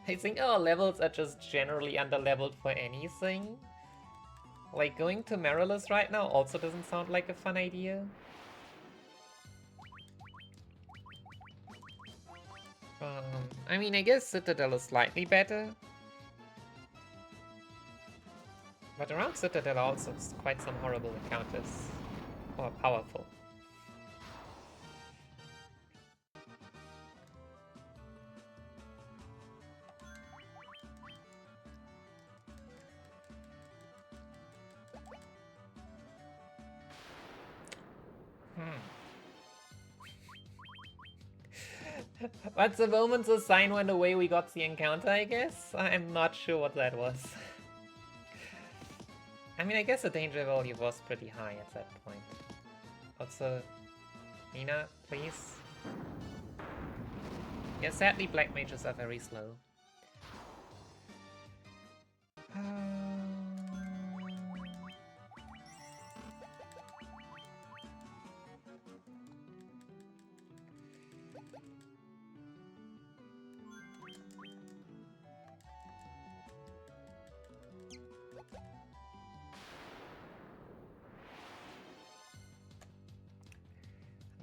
A: I think our levels are just generally underleveled for anything. Like, going to Marilus right now also doesn't sound like a fun idea. I mean, I guess Citadel is slightly better. But around Citadel also is quite some horrible encounters. Or powerful. But the moment the sign went away, we got the encounter, I guess? I'm not sure what that was. I mean, I guess the danger value was pretty high at that point. Also, Nina, please. Yeah, sadly, black mages are very slow.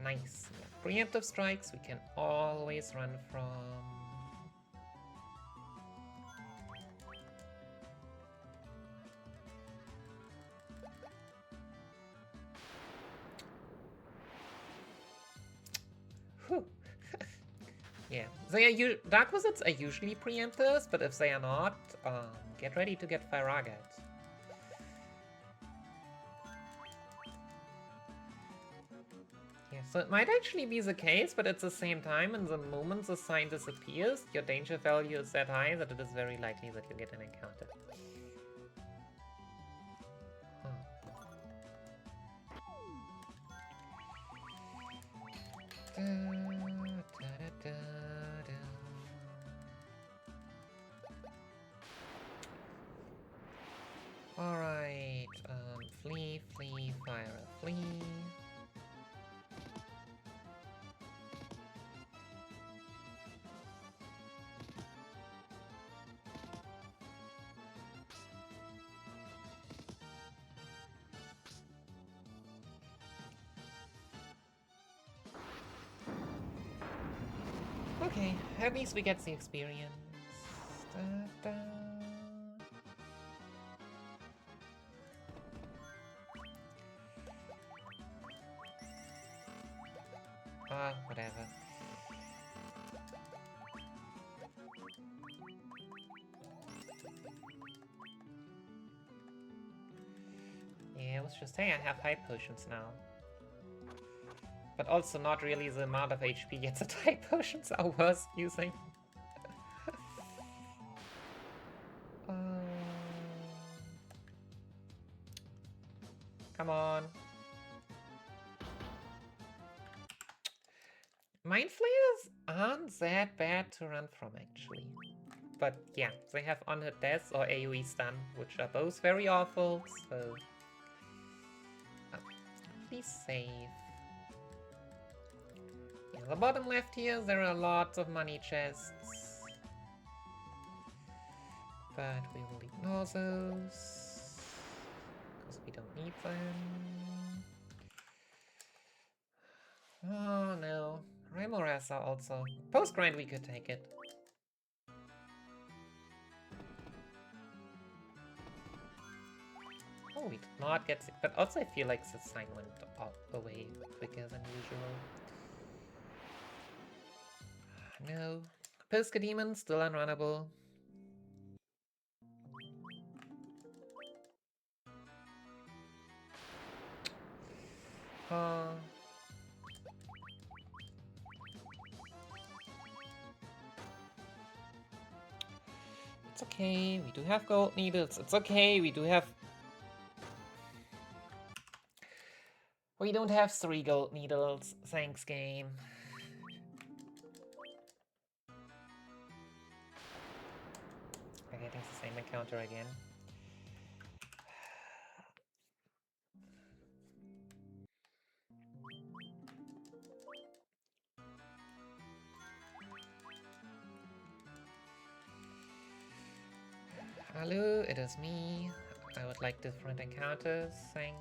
A: Nice. Preemptive strikes we can always run from. Whew. Yeah, Dark Wizards are usually preemptors, but if they are not, get ready to get Firagat. Yeah, so it might actually be the case, but at the same time, in the moment the sign disappears, your danger value is that high that it is very likely that you get an encounter. Alright, flee, Okay, at least we get the experience. Da, da. Whatever. Yeah, let's just say I have high potions now. But also not really the amount of HP yet that high potions are worth using. Come on. Mind Flayers aren't that bad to run from, actually. But yeah, they have unhit death or AoE stun, which are both very awful, so... please save. Yeah, the bottom left here, there are lots of money chests. But we will ignore those, because we don't need them. Oh no, Remorasa also. Post-grind we could take it. Oh, we did not get sick, but also I feel like the sign went away quicker than usual. No. Pisca Demon, still unrunnable. It's okay, we do have gold needles. It's okay, we do have... We don't have 3 gold needles. Thanks, game. We're getting the same encounter again. Hello, it is me. I would like different encounters, thanks.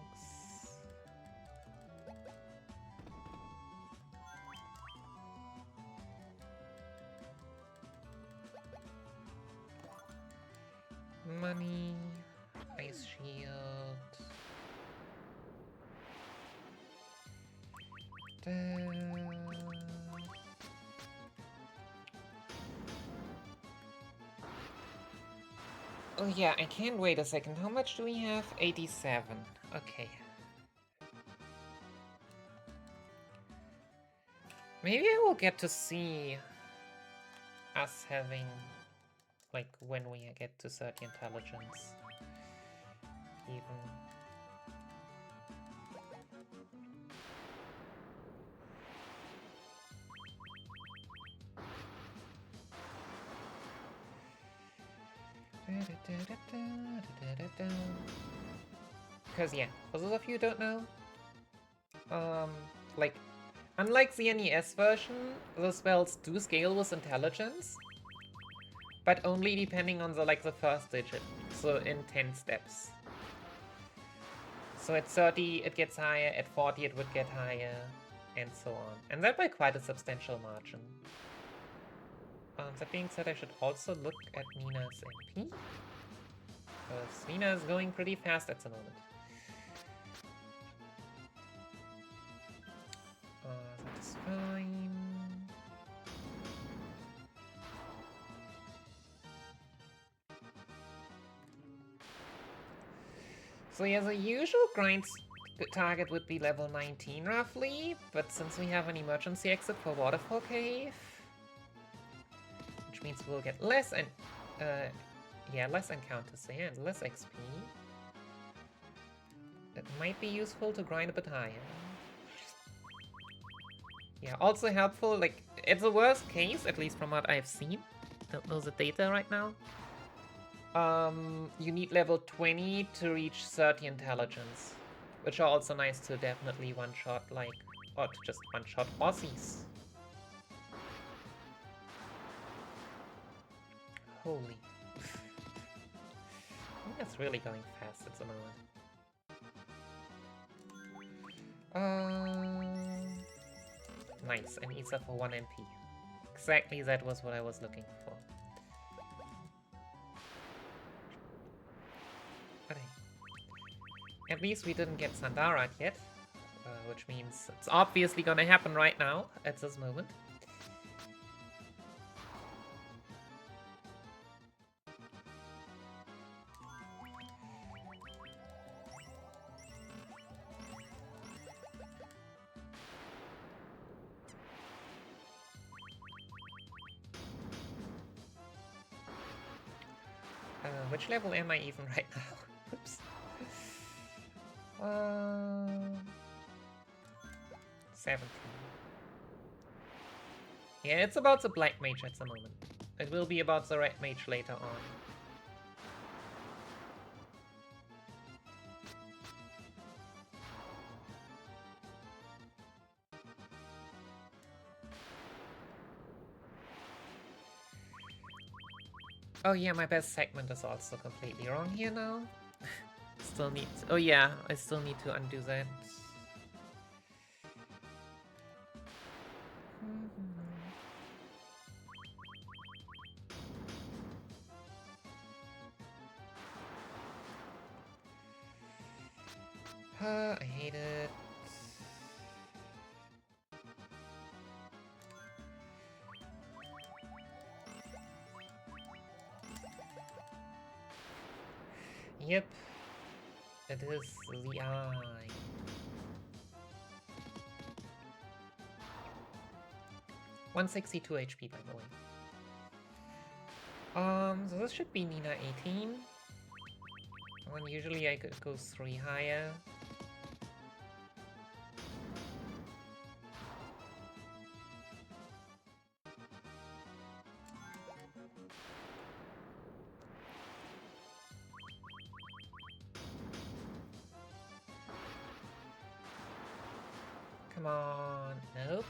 A: Money, ice shield. Oh yeah, I can't wait a second. How much do we have? 87. Okay. Maybe I will get to see us having, like, when we get to 30 intelligence. Even. Because yeah, for those of you who don't know, like, unlike the NES version, the spells do scale with intelligence, but only depending on the first digit, so in 10 steps. So at 30 it gets higher, at 40 it would get higher, and so on. And that by quite a substantial margin. That being said, I should also look at Nina's MP, because Nina is going pretty fast at the moment. That is fine. So yeah, the usual grind target would be level 19 roughly, but since we have an emergency exit for Waterfall Cave, which means we'll get less and less encounters there and less XP. That might be useful to grind a bit higher. Yeah, also helpful, like, it's the worst case, at least from what I've seen. Don't know the data right now. You need level 20 to reach 30 intelligence, which are also nice to definitely one-shot, like, or to just one-shot Aussies. Holy. That's really going fast at the moment. Nice, and Isa for 1 MP. Exactly, that was what I was looking for. But hey, at least we didn't get Sandarat yet, which means it's obviously gonna happen right now, at this moment. Which level am I even right now? Oops. 17. Yeah, it's about the black mage at the moment. It will be about the red mage later on. Oh yeah, my best segment is also completely wrong here now. Still need... Oh yeah, I still need to undo that. I hate it. Yep. It is the eye. $162 HP, by the way. So this should be Nina 18. When usually I could go 3 higher. Come on. Nope.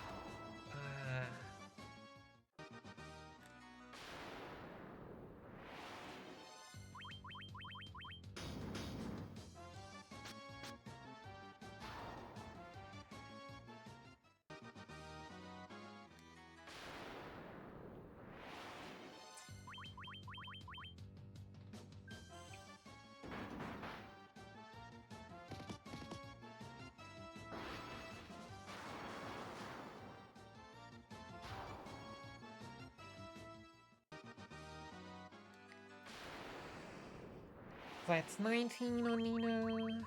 A: That's 19 on Nina.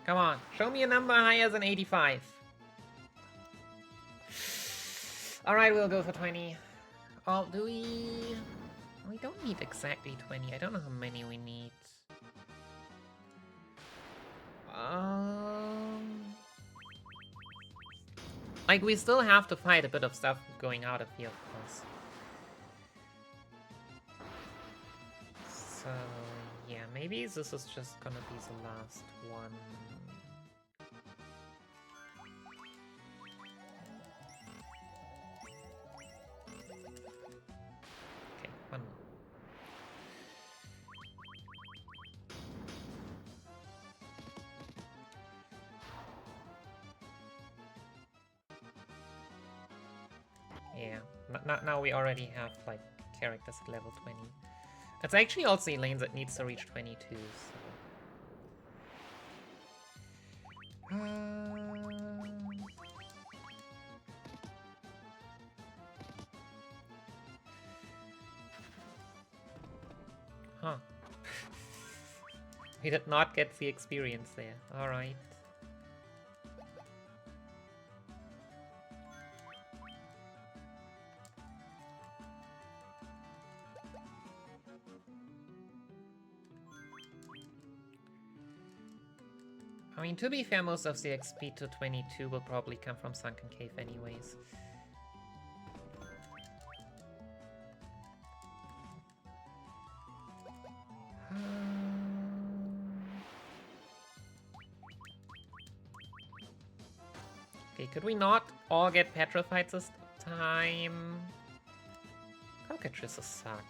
A: Come on, show me a number higher than 85. Alright, we'll go for 20. Oh, do we... We don't need exactly 20. I don't know how many we need. Like, we still have to fight a bit of stuff going out of here, of course. So, yeah, maybe this is just gonna be the last one. Okay, one more. Yeah, now we already have, like, characters at level 20. It's actually also Elaine that needs to reach 22, so... Huh. We did not get the experience there. Alright. I mean, to be fair, most of the XP to 22 will probably come from Sunken Cave anyways. Okay, could we not all get petrified this time? Cockatrices suck.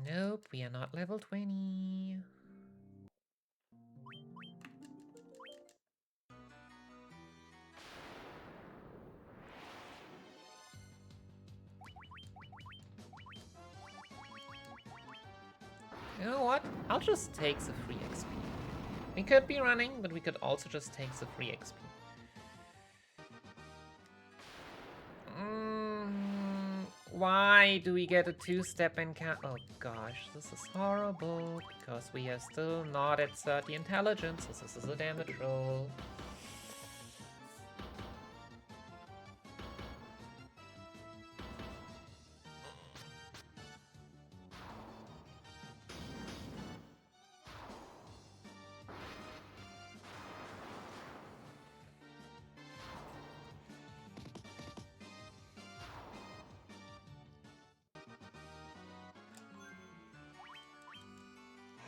A: Nope, we are not level 20. You know what? I'll just take the free XP. We could be running, but we could also just take the free XP. Why do we get a two-step encounter? Oh gosh, this is horrible, because we are still not at 30 intelligence, so this is a damage roll.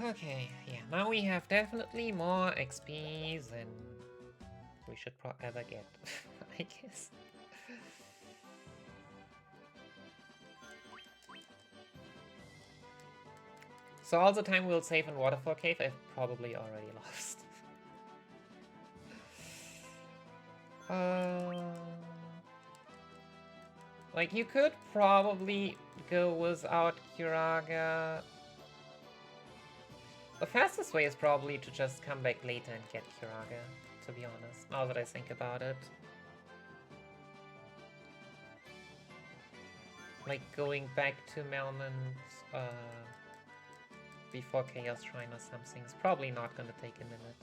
A: Okay, yeah, now we have definitely more XP than we should ever get, I guess. So all the time we'll save in Waterfall Cave, I've probably already lost. Like, you could probably go without Kiraga. The fastest way is probably to just come back later and get Kiraga, to be honest, now that I think about it. Like, going back to Melman's before Chaos Shrine or something is probably not gonna take a minute.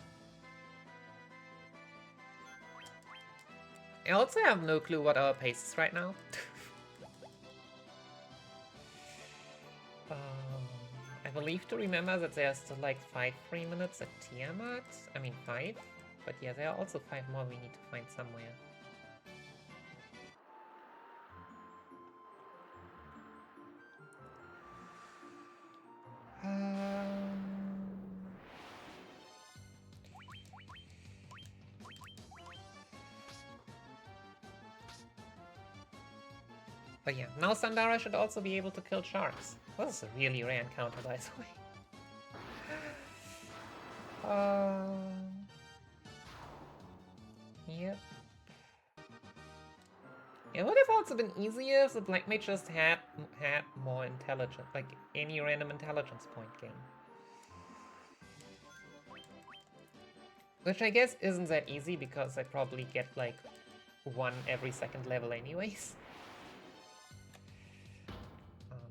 A: I also have no clue what our pace is right now. I believe to remember that there are still like 5 free minutes at Tiamat. I mean 5, but yeah, there are also 5 more we need to find somewhere. But yeah, now Sandara should also be able to kill sharks. This is a really rare encounter, by the way. Yep. It would have also been easier if the Black Mage just had more intelligence, like any random intelligence point gain. Which I guess isn't that easy because I probably get like 1 every second level anyways.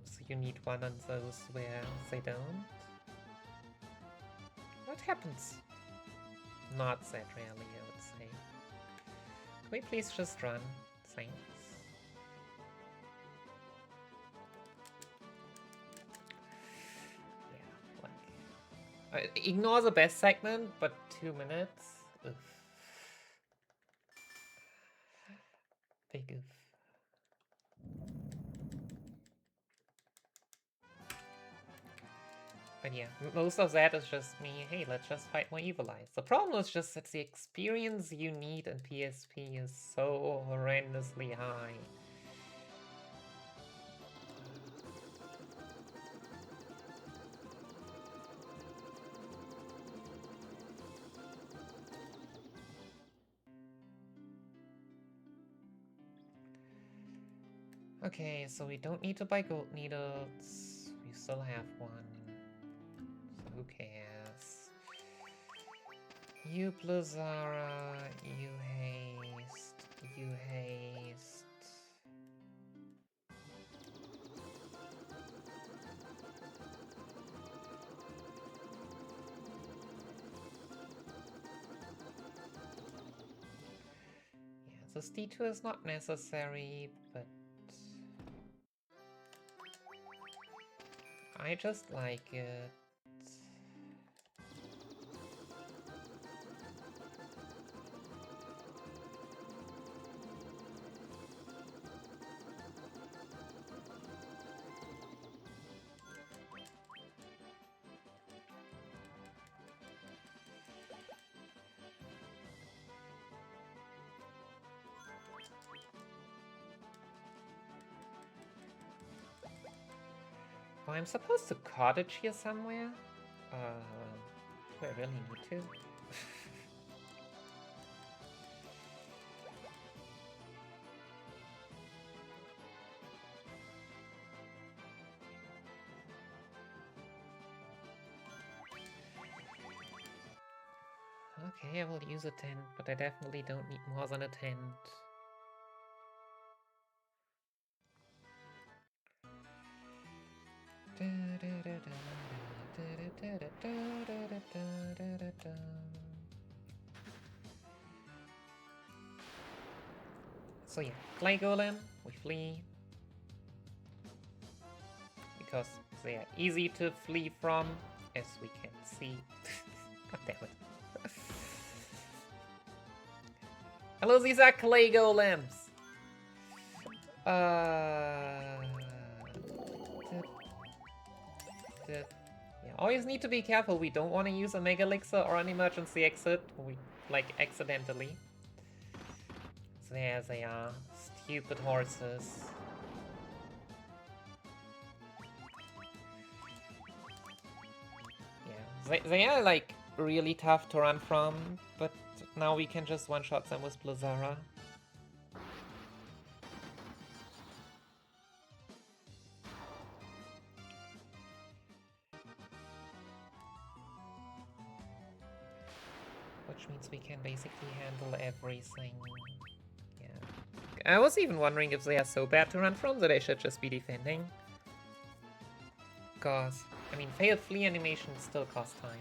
A: So you need 1 on those where they don't. What happens? Not that rarely, I would say. Can we please just run? Thanks. Yeah, like... ignore the best segment, but 2 minutes? Oof. Big oof. But yeah, most of that is just me, hey, let's just fight more Evil Eyes. The problem is just that the experience you need in PSP is so horrendously high. Okay, so we don't need to buy gold needles. We still have 1. So who cares? You Blizzara, you haste, you haste. Yeah, this detour is not necessary, but I just like it. Oh, I'm supposed to cottage here somewhere? Do I really need to? Okay, I will use a tent, but I definitely don't need more than a tent. So yeah, clay golem, we flee. Because they are easy to flee from, as we can see. God damn it. Hello, these are clay golems! Yeah, always need to be careful. We don't want to use a Mega Elixir or an emergency exit. We, like, accidentally. So there they are. Stupid horses. Yeah, they are, like, really tough to run from, but now we can just one-shot them with Blizzara. Which means we can basically handle everything. Yeah. I was even wondering if they are so bad to run from that I should just be defending. Because, I mean, failed flee animations still cost time.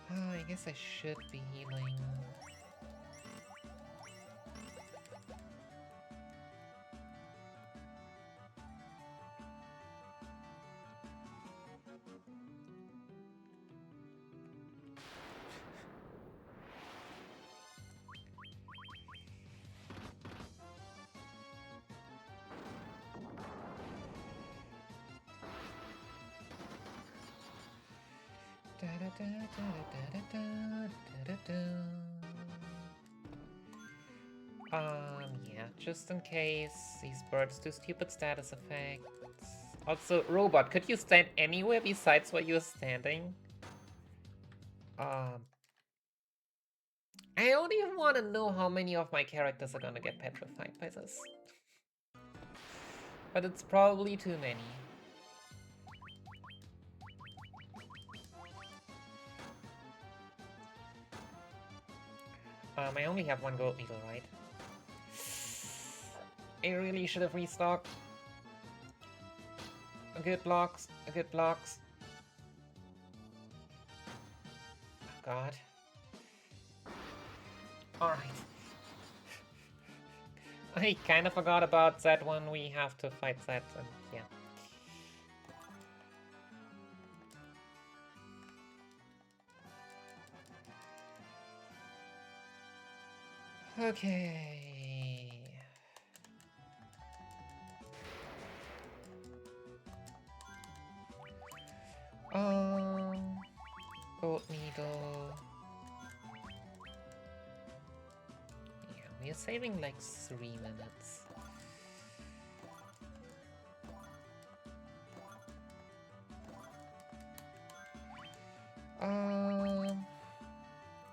A: I guess I should be healing. Yeah, just in case these birds do stupid status effects. Also, robot, could you stand anywhere besides where you're standing? I don't even want to know how many of my characters are gonna get petrified by this. But it's probably too many. I only have one gold needle, right? I really should have restocked. A good blocks, a good blocks. Oh god. Alright. I kind of forgot about that one. We have to fight that, and yeah. Okay. Gold needle. Yeah, we are saving like 3 minutes.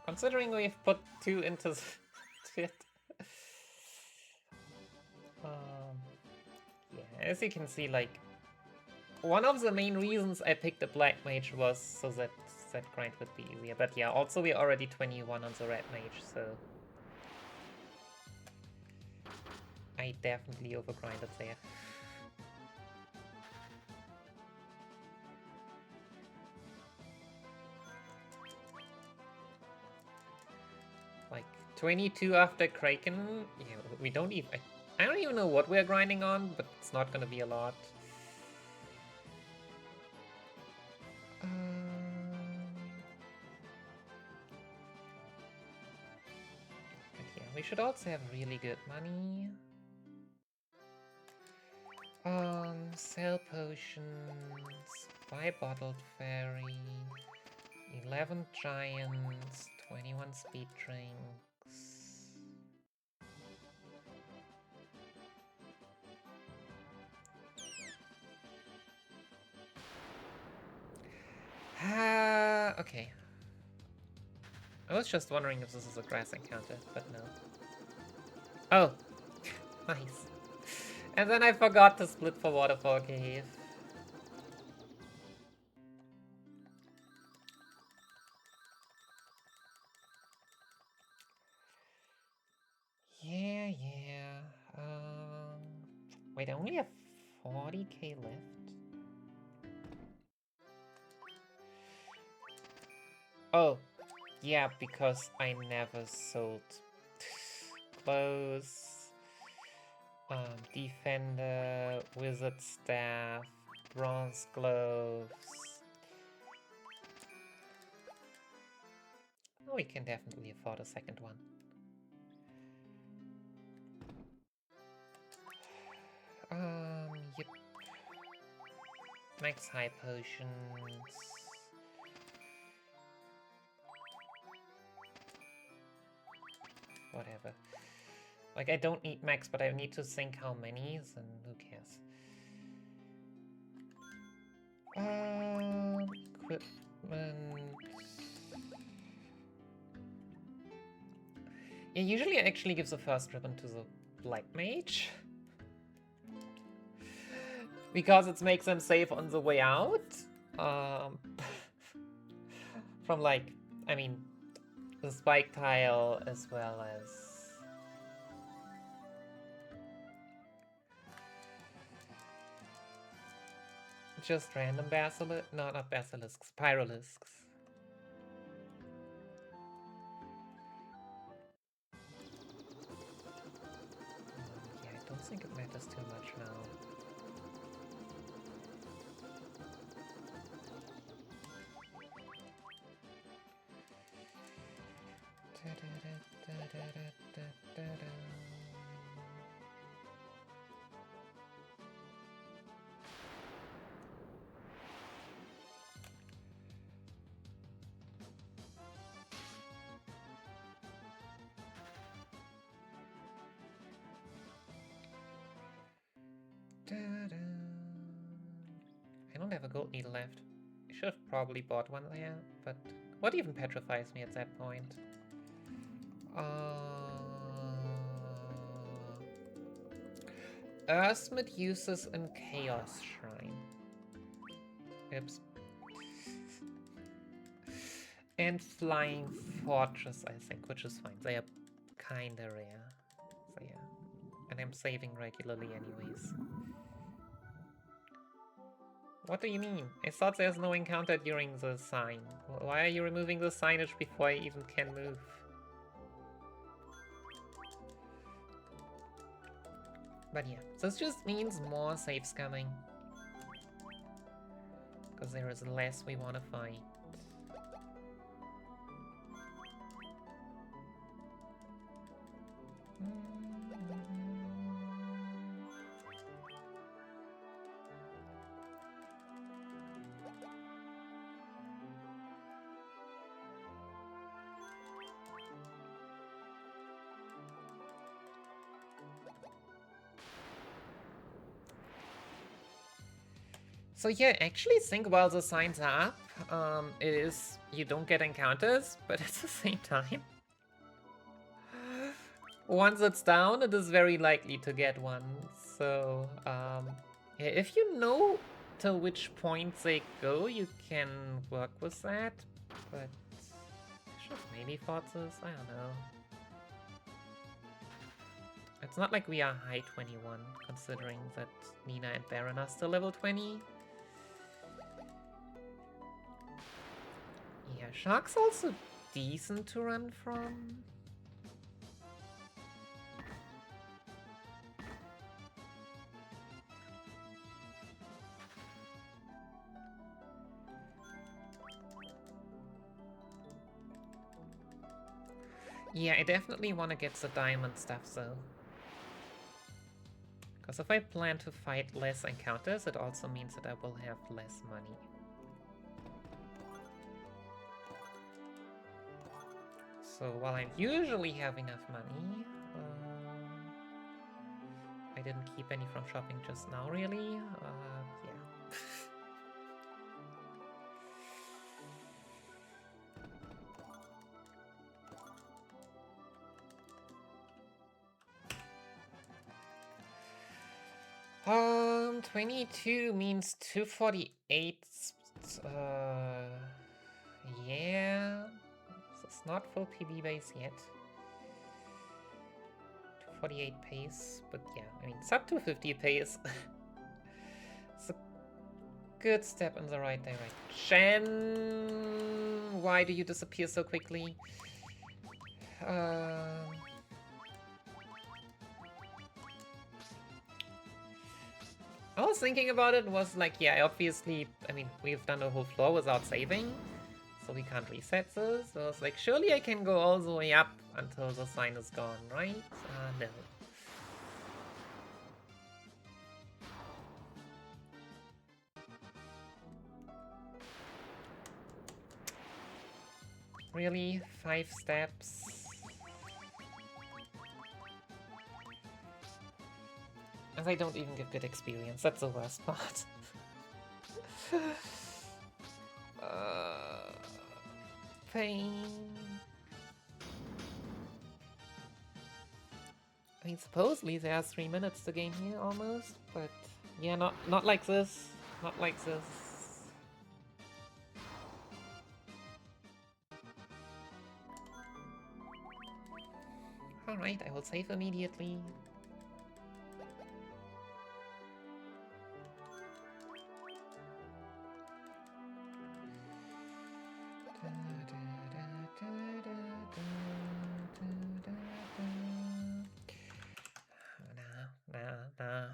A: Considering we've put 2 into it. Yeah, as you can see, like, one of the main reasons I picked the Black Mage was so that that grind would be easier. But yeah, also we're already 21 on the Red Mage, so I definitely overgrinded there. Like, 22 after Kraken? Yeah, we don't even... I don't even know what we're grinding on, but it's not gonna be a lot. should also have really good money. Sell potions, buy bottled fairy, 11 giants, 21 speed drinks. Okay. I was just wondering if this is a grass encounter, but no. Oh, nice. And then I forgot to split for Waterfall Cave. Yeah. Wait, I only have 40k left? Oh, yeah, because I never sold clothes. Defender, wizard staff, bronze gloves. Oh, we can definitely afford a second one. Yep. Max high potions. Whatever. Like, I don't need max, but I need to think how many, and who cares? Equipment. Yeah, usually it actually gives the first ribbon to the Black Mage. Because it makes them safe on the way out. From, like, I mean, the spike tile as well as... just random basilisks? No, not basilisks, pyrolisks. Yeah, I don't think it matters too much now. I don't have a gold needle left. I should have probably bought one there, but what even petrifies me at that point? Earthmid uses in Chaos Shrine. Oops. And Flying Fortress, I think, which is fine. They are kinda rare. So yeah. And I'm saving regularly anyways. What do you mean? I thought there's no encounter during the sign. Why are you removing the signage before I even can move? But yeah, this just means more saves coming. Because there is less we want to fight. So yeah, actually think while the signs are up, it is, you don't get encounters, but at the same time, once it's down, it is very likely to get one. So yeah, if you know to which point they go, you can work with that, but I should have maybe fought this, I don't know. It's not like we are high 21, considering that Nina and Baron are still level 20. Yeah, Shark's also decent to run from. Yeah, I definitely want to get the diamond stuff though. Because if I plan to fight less encounters, it also means that I will have less money. So while I usually have enough money, I didn't keep any from shopping just now, really. Yeah. 22 means 248. Yeah. So it's not full PB base yet. 248 pace, but yeah, I mean, sub 250 pace. It's a good step in the right direction. Why do you disappear so quickly? I was thinking about it, was like, yeah, obviously, I mean, we've done a whole floor without saving, so we can't reset this. So I was like, surely I can go all the way up until the sign is gone, right? No. Really? 5 steps? As I don't even get good experience, that's the worst part. Pain. I mean, supposedly there are 3 minutes to gain here almost, but yeah, not like this. Not like this. Alright, I will save immediately. Nah.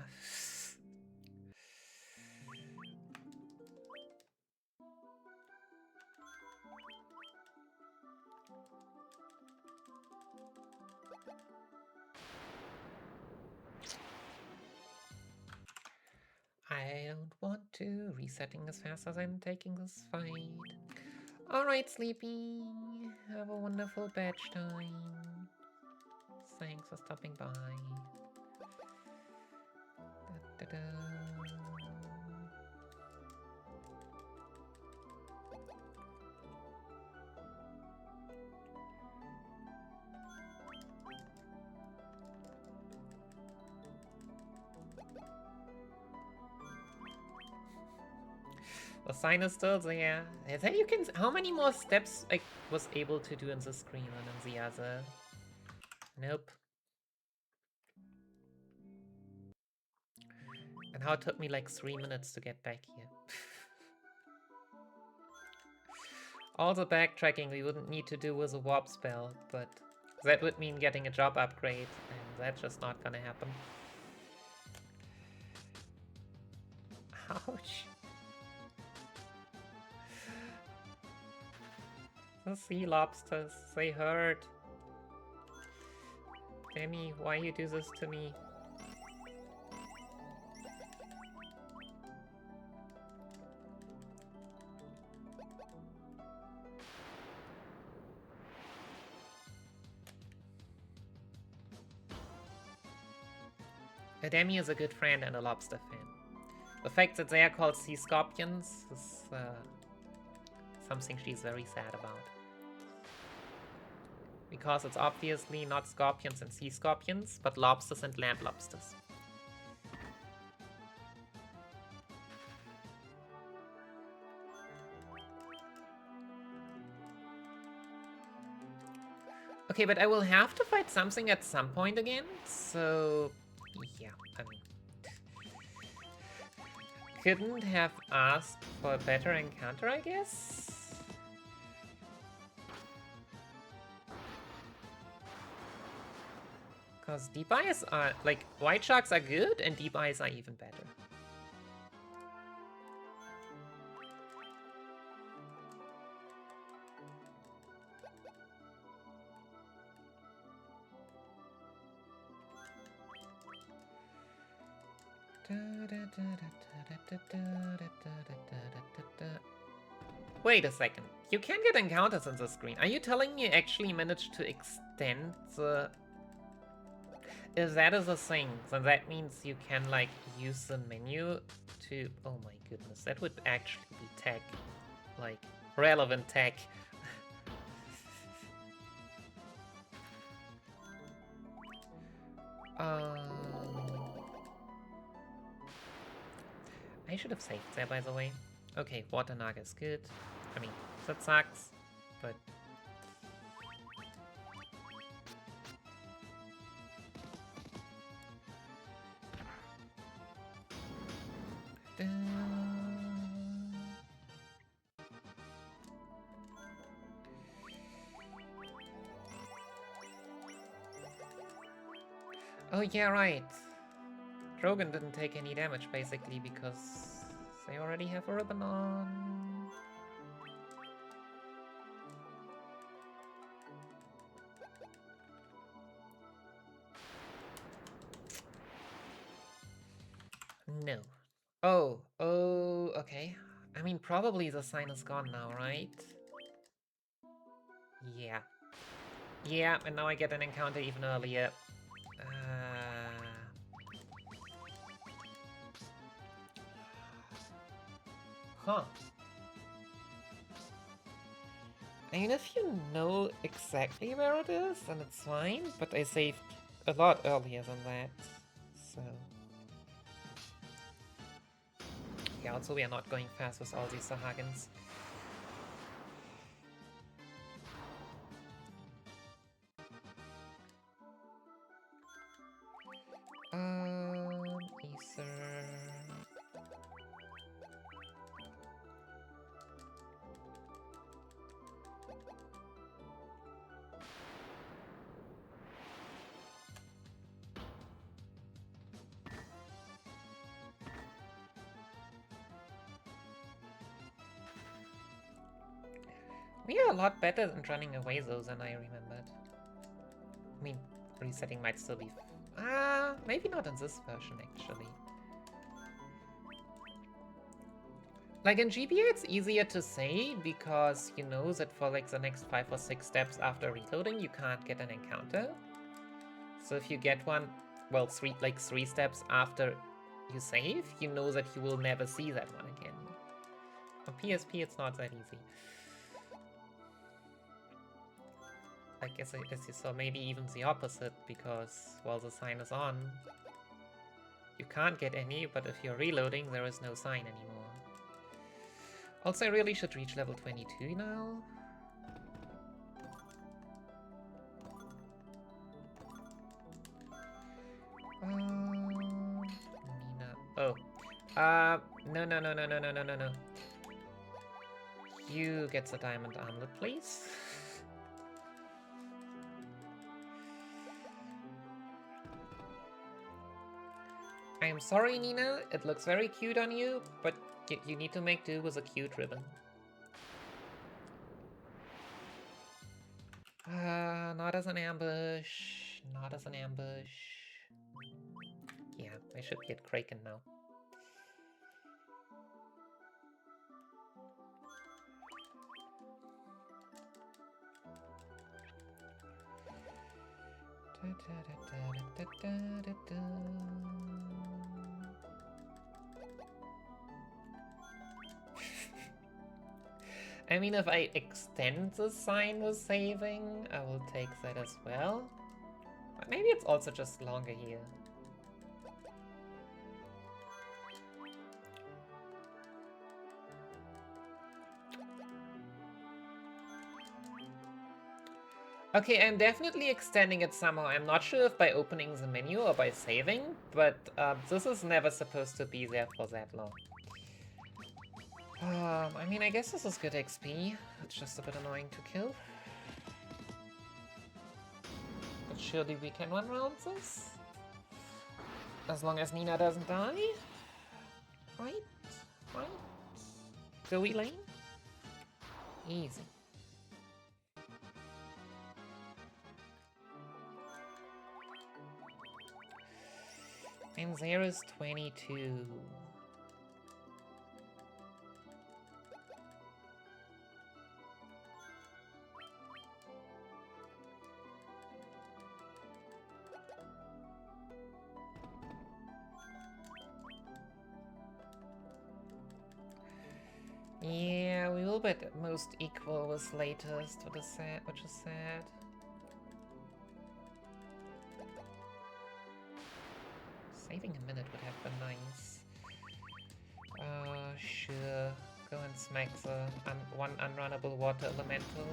A: I don't want to. Resetting as fast as I'm taking this fight. Alright, Sleepy. Have a wonderful badge time. Thanks for stopping by. Da, da, da. The sign is still there. And then you can. How many more steps I was able to do in the screen than in the other? Nope. And how it took me like 3 minutes to get back here. All the backtracking we wouldn't need to do with a warp spell, but that would mean getting a job upgrade, and that's just not gonna happen. Ouch. The sea lobsters, they hurt. Demi, why you do this to me? Demi is a good friend and a lobster fan. The fact that they are called sea scorpions is something she's very sad about. Because it's obviously not scorpions and sea scorpions, but lobsters and land lobsters. Okay, but I will have to fight something at some point again, so yeah, I mean, couldn't have asked for a better encounter, I guess? Because deep eyes are, like, white sharks are good and deep eyes are even better. Wait a second. You can get encounters on the screen. Are you telling me you actually managed to extend the... If that is a thing, then that means you can, like, use the menu to... Oh my goodness, that would actually be tech. Like, relevant tech. I should have saved there, by the way. Okay, water naga is good. I mean, that sucks, but... Oh yeah, right. Drogon didn't take any damage, basically, because they already have a ribbon on. No. Oh, okay. I mean, probably the sign is gone now, right? Yeah. Yeah, and now I get an encounter even earlier. Huh. I mean, if you know exactly where it is, then it's fine, but I saved a lot earlier than that, so... Yeah, also we are not going fast with all these Sahagins. Ether... We are a lot better than running away though than I remembered. I mean, resetting might still be... maybe not in this version actually. Like in GBA it's easier to say because you know that for like the next 5 or 6 steps after reloading you can't get an encounter. So if you get one, well, 3 steps after you save, you know that you will never see that one again. On PSP it's not that easy. Like as you saw, maybe even the opposite, because while the sign is on, you can't get any, but if you're reloading, there is no sign anymore. Also, I really should reach level 22 now. Nina. Oh. No. You get the diamond armlet, please. I am sorry, Nina. It looks very cute on you, but you need to make do with a cute ribbon. Not as an ambush. Not as an ambush. Yeah, I should be at Kraken now. I mean, if I extend the sign with saving, I will take that as well. But maybe it's also just longer here. Okay, I'm definitely extending it somehow. I'm not sure if by opening the menu or by saving, but this is never supposed to be there for that long. I mean, I guess this is good XP. It's just a bit annoying to kill. But surely we can run around this. As long as Nina doesn't die. Right? Right? Go lane? Easy. And 0 is 22. Yeah, we will be at most equal with latest, which is sad. Saving a minute would have been nice. Sure. Go and smack the one unrunnable water elemental.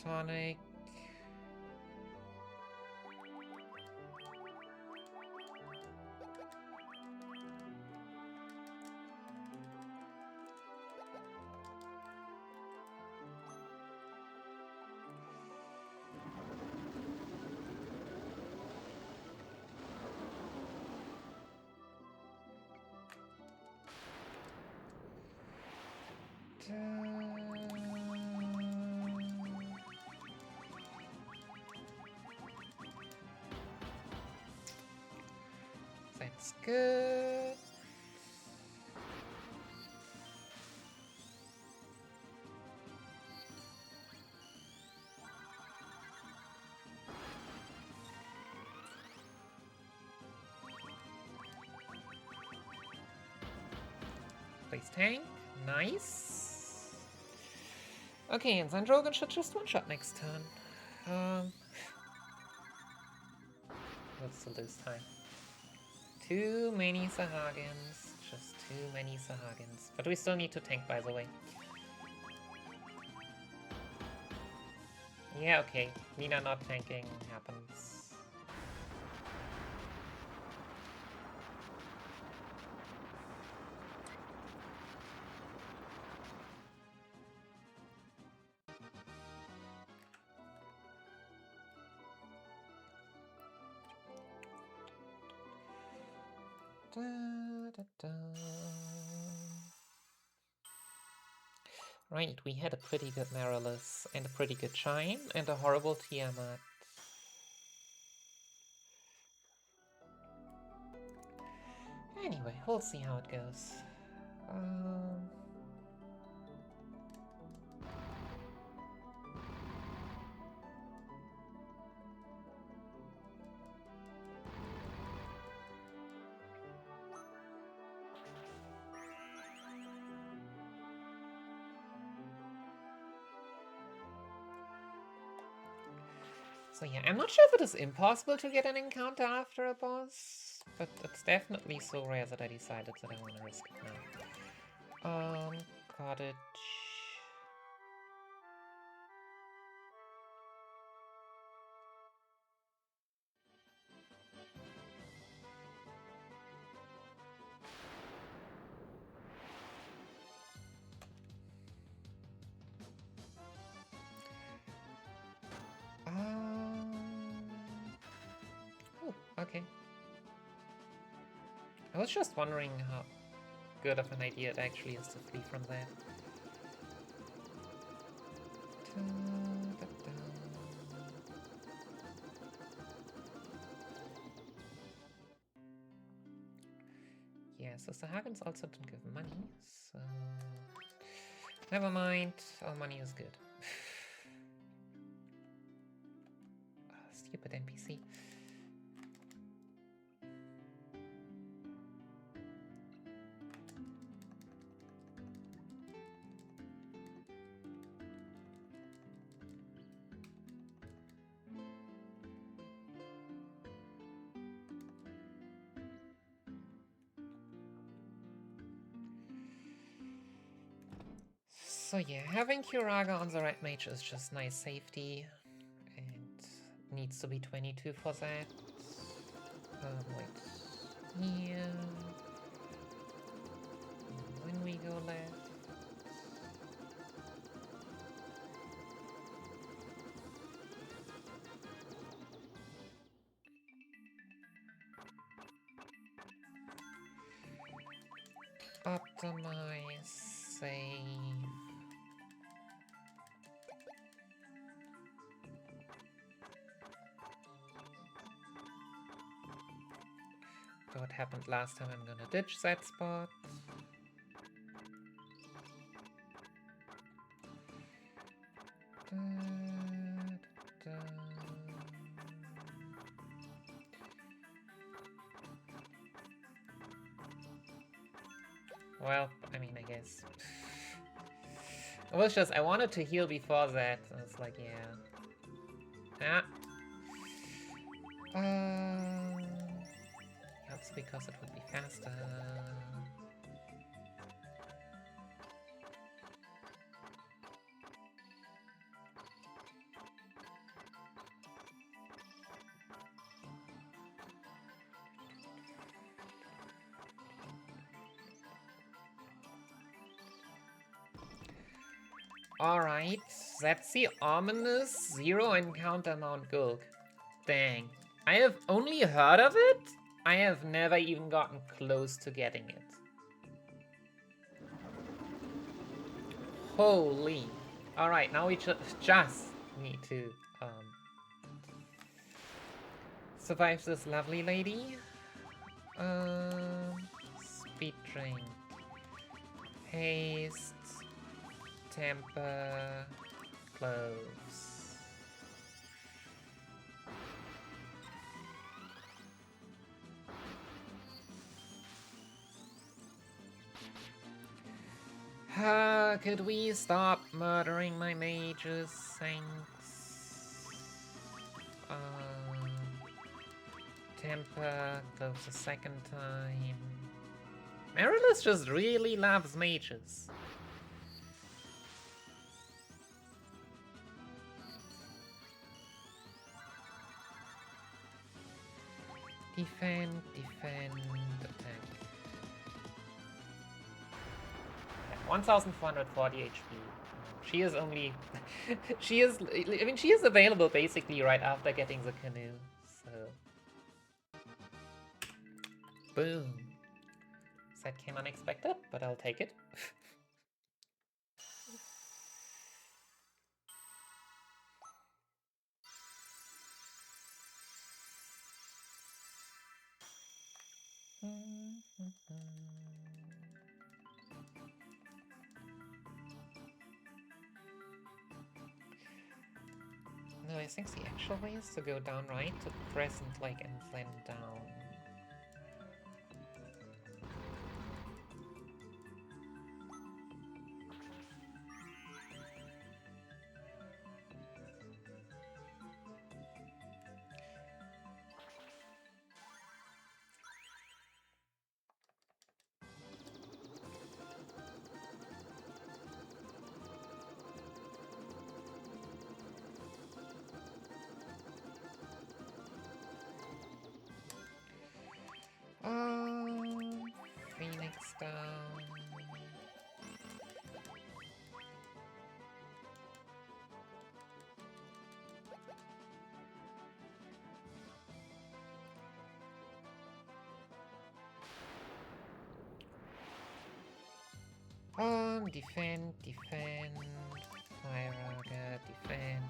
A: Tonic. That's good. Please tank. Nice. Okay, and then Drogon should just one-shot next turn. What's the lose time? Too many Sahagins. Just too many Sahagins. But we still need to tank, by the way. Yeah, okay. Nina not tanking happens. Da, da, da. Right, we had a pretty good Marillus and a pretty good Chime and a horrible Tiamat. Anyway, we'll see how it goes. So yeah, I'm not sure if it is impossible to get an encounter after a boss, but it's definitely so rare that I decided that I want to risk it now. Cottage. Oh, okay. I was just wondering how good of an idea it actually is to flee from that. Yeah, so Sahagins also don't give money, so... Never mind, all money is good. Stupid NPC. So yeah, having Curaga on the right mage is just nice safety. And needs to be 22 for that. Wait. Here. When we go left. Optimize, save. What happened last time? I'm gonna ditch that spot. Well, I mean, I guess. It was just, I wanted to heal before that. So it's like, yeah. Helps because it would be faster. Alright, that's the ominous 0 encounter Mount Gulg. Dang. I have only heard of it? I have never even gotten close to getting it. Holy. Alright, now we just need to survive this lovely lady. Speed drink. Haste. Temper. Cloves. Could we stop murdering my mages? Thanks. Temper, close the second time. Marilis just really loves mages. Defend, attack. 1440 HP. She is only... she is... I mean, she is available basically right after getting the canoe, so... Boom. That came unexpected, but I'll take it. No, I think the actual way is to go down right, to crescent, like, and then down. Phoenix down. Defend. Fire defend.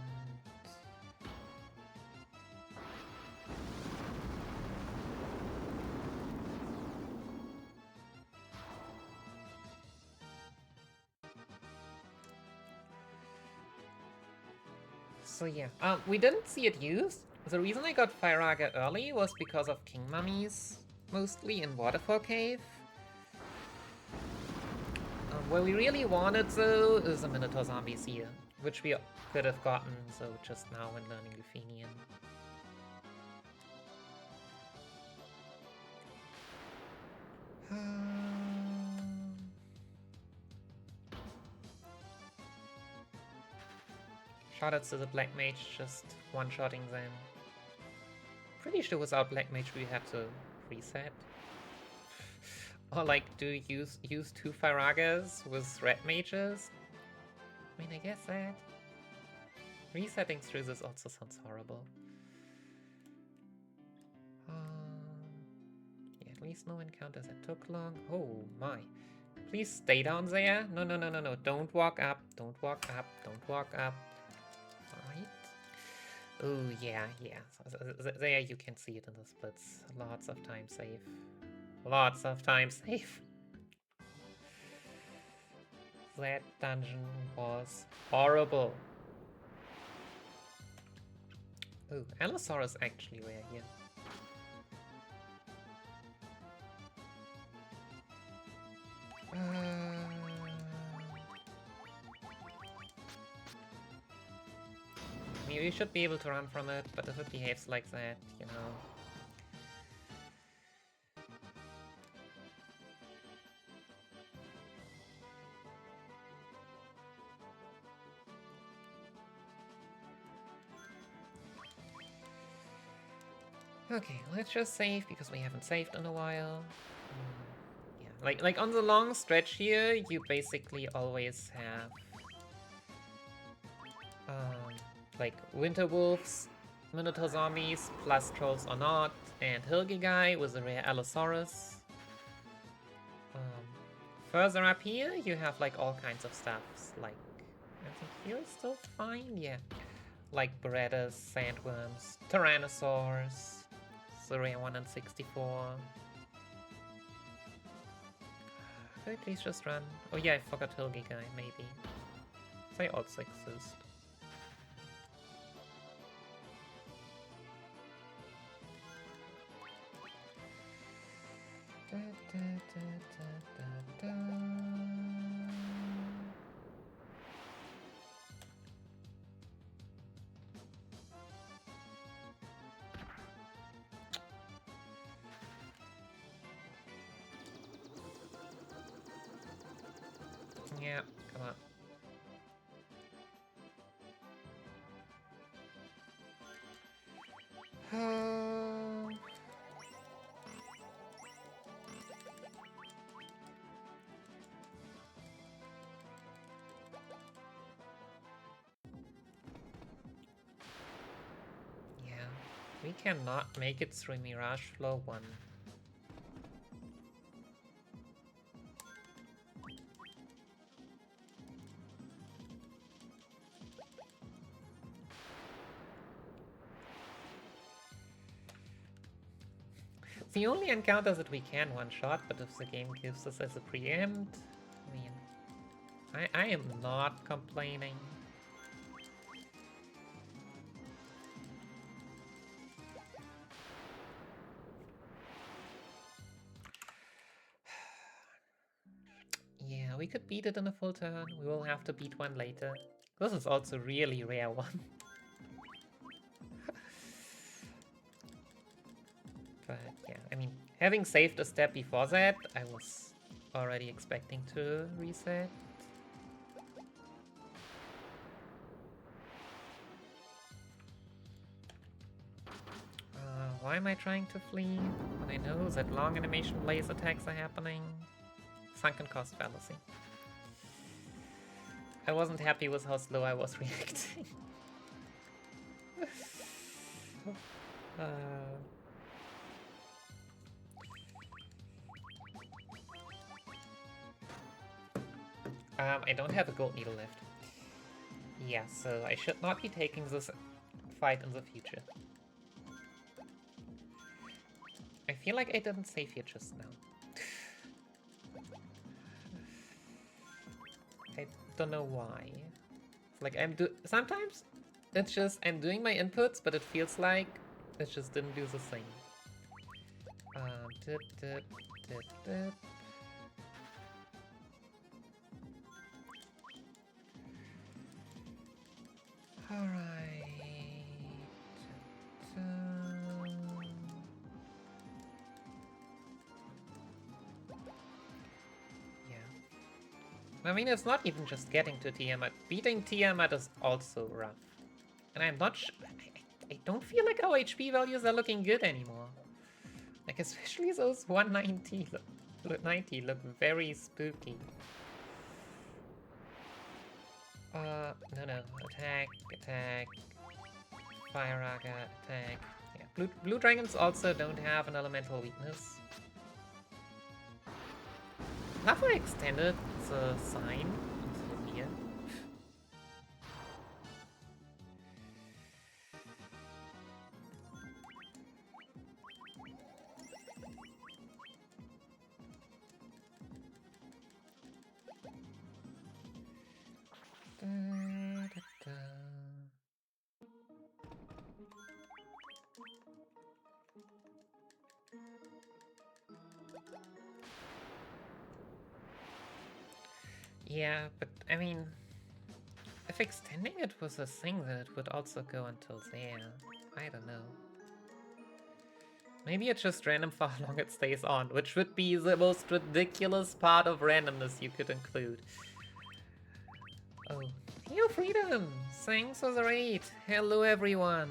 A: So yeah, we didn't see it used. The reason I got Firaga early was because of King Mummies, mostly in Waterfall Cave. What we really wanted, though, is the Minotaur Zombies here, which we could have gotten, so just now when learning Ruthenian. Shout outs to the Black Mage just one-shotting them. Pretty sure without Black Mage we had to reset. Or like do use 2 Firagas with Red Mages? I mean, I guess that. Resetting through this also sounds horrible. Yeah, at least no encounters that took long. Oh my. Please stay down there. No, no, no, no, no. Don't walk up. Don't walk up. Don't walk up. Alright. Oh, yeah, yeah. So, there you can see it in the splits. Lots of time save. Lots of time save. That dungeon was horrible. Oh, Allosaurus actually rare here. I mean, we should be able to run from it, but if it behaves like that, you know. Okay, let's just save because we haven't saved in a while. Yeah, like on the long stretch here, you basically always have like Winter Wolves, Minotaur Zombies, plus Trolls or not, and Hilgigai with a rare Allosaurus. Further up here, you have like all kinds of stuffs. Like, I think here is still fine, yeah. Like Berettas, Sandworms, Tyrannosaurs, the rare one in 64. Could I please just run? Oh yeah, I forgot Hilgigai, maybe. They also exist. Da, da, da, da, da, da. Yeah, come on. Yeah, we cannot make it through Mirage Flow 1. The only encounters that we can one-shot, but if the game gives us as a preempt, I mean, I am not complaining. Yeah, we could beat it in a full turn. We will have to beat one later. This is also really rare one. But yeah, I mean, having saved a step before that, I was already expecting to reset. Why am I trying to flee when I know that long animation blaze attacks are happening? Sunken cost fallacy. I wasn't happy with how slow I was reacting. I don't have a gold needle left. Yeah, so I should not be taking this fight in the future. I feel like I didn't save here just now. I don't know why. It's like sometimes it's just I'm doing my inputs, but it feels like it just didn't do the thing. Alright. I mean, it's not even just getting to Tiamat. Beating Tiamat is also rough. And I'm not I don't feel like our HP values are looking good anymore. Like, especially those 190 90 look very spooky. No. Attack, attack. Fire Raga, attack. Yeah, blue dragons also don't have an elemental weakness. Lava extended, it's a sign. It's here. Yeah, but I mean, if extending it was a thing, then it would also go until there. I don't know. Maybe it's just random for how long it stays on, which would be the most ridiculous part of randomness you could include. Oh, yo, Freedom! Thanks for the raid! Hello, everyone!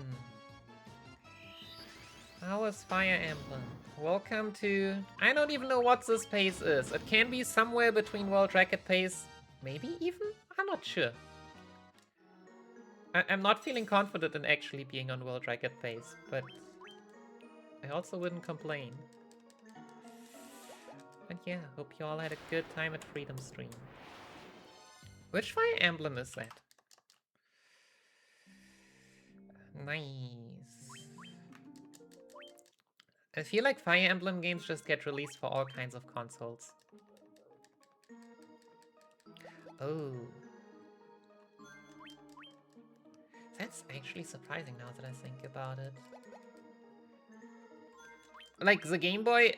A: How was Fire Emblem? Welcome to... I don't even know what this pace is. It can be somewhere between World Record pace. Maybe even? I'm not sure. I'm not feeling confident in actually being on World Record pace, but I also wouldn't complain. But yeah, hope you all had a good time at Freedom Stream. Which Fire Emblem is that? Nice. I feel like Fire Emblem games just get released for all kinds of consoles. Oh. That's actually surprising now that I think about it. Like, the Game Boy,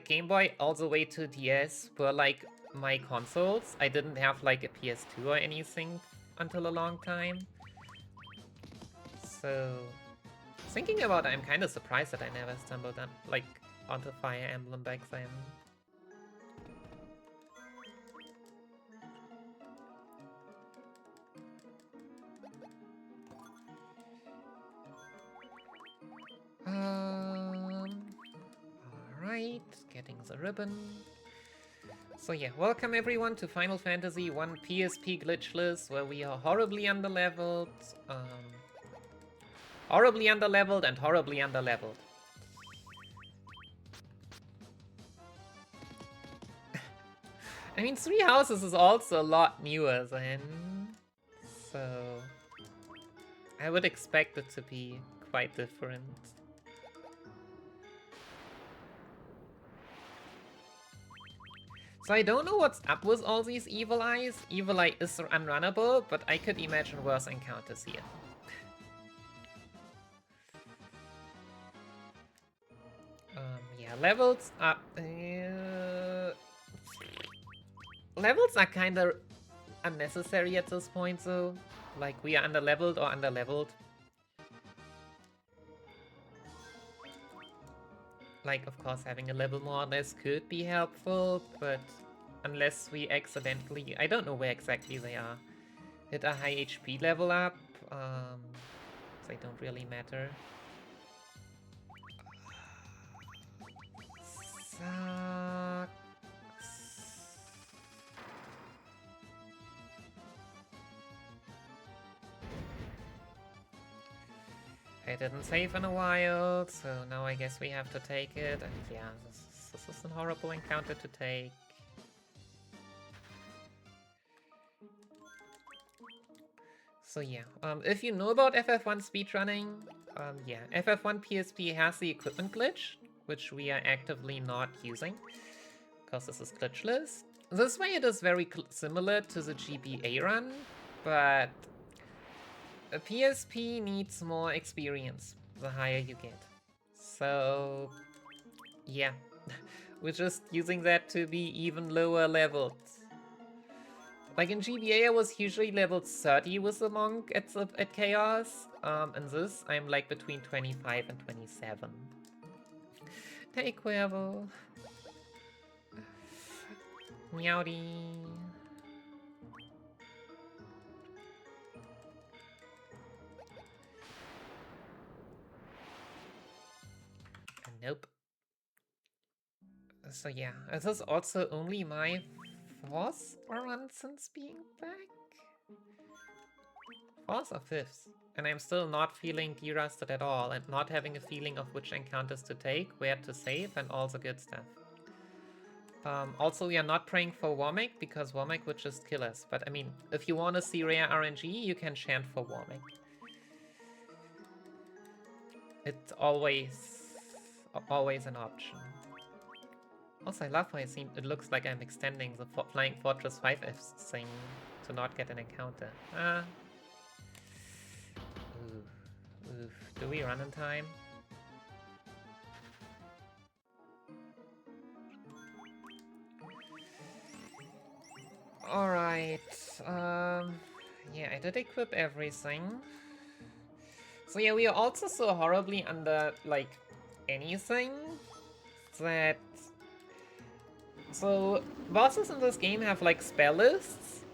A: Game Boy all the way to DS were, like, my consoles. I didn't have, like, a PS2 or anything until a long time. So, thinking about it, I'm kind of surprised that I never stumbled on, like, onto Fire Emblem back then. Alright, getting the ribbon. So yeah, welcome everyone to Final Fantasy 1 PSP Glitchless, where we are horribly underleveled, and horribly underleveled. I mean, Three Houses is also a lot newer than, so I would expect it to be quite different. So I don't know what's up with all these Evil Eyes. Evil Eye is unrunnable, but I could imagine worse encounters here. Yeah, levels are... levels are kind of unnecessary at this point, though. Like, we are underleveled or underleveled. Like, of course, having a level more or less could be helpful, but unless we accidentally... I don't know where exactly they are. Hit a high HP level up, they don't really matter. Sucks. I didn't save in a while, so now I guess we have to take it. And yeah, this is a horrible encounter to take. So yeah, if you know about FF1 speedrunning, yeah, FF1 PSP has the equipment glitch, which we are actively not using, because this is glitchless. This way it is very similar to the GBA run, but a PSP needs more experience the higher you get. So, yeah, we're just using that to be even lower leveled. Like in GBA, I was usually level 30 with the monk at Chaos. In this, I'm like between 25 and 27. Take Cuervo. Meowdy. Nope. So yeah, this is also only my 4th run since being back? 4th or 5th? And I'm still not feeling derusted at all, and not having a feeling of which encounters to take, where to save, and all the good stuff. Also, we are not praying for Warmik, because Warmik would just kill us. But I mean, if you want to see rare RNG, you can chant for Warmik. It's always an option. Also, I love how it looks like I'm extending the Flying Fortress 5F thing to not get an encounter. Oof. Do we run in time? Alright. Yeah, I did equip everything. So yeah, we are also so horribly under, like, anything that... So, bosses in this game have, like, spell lists,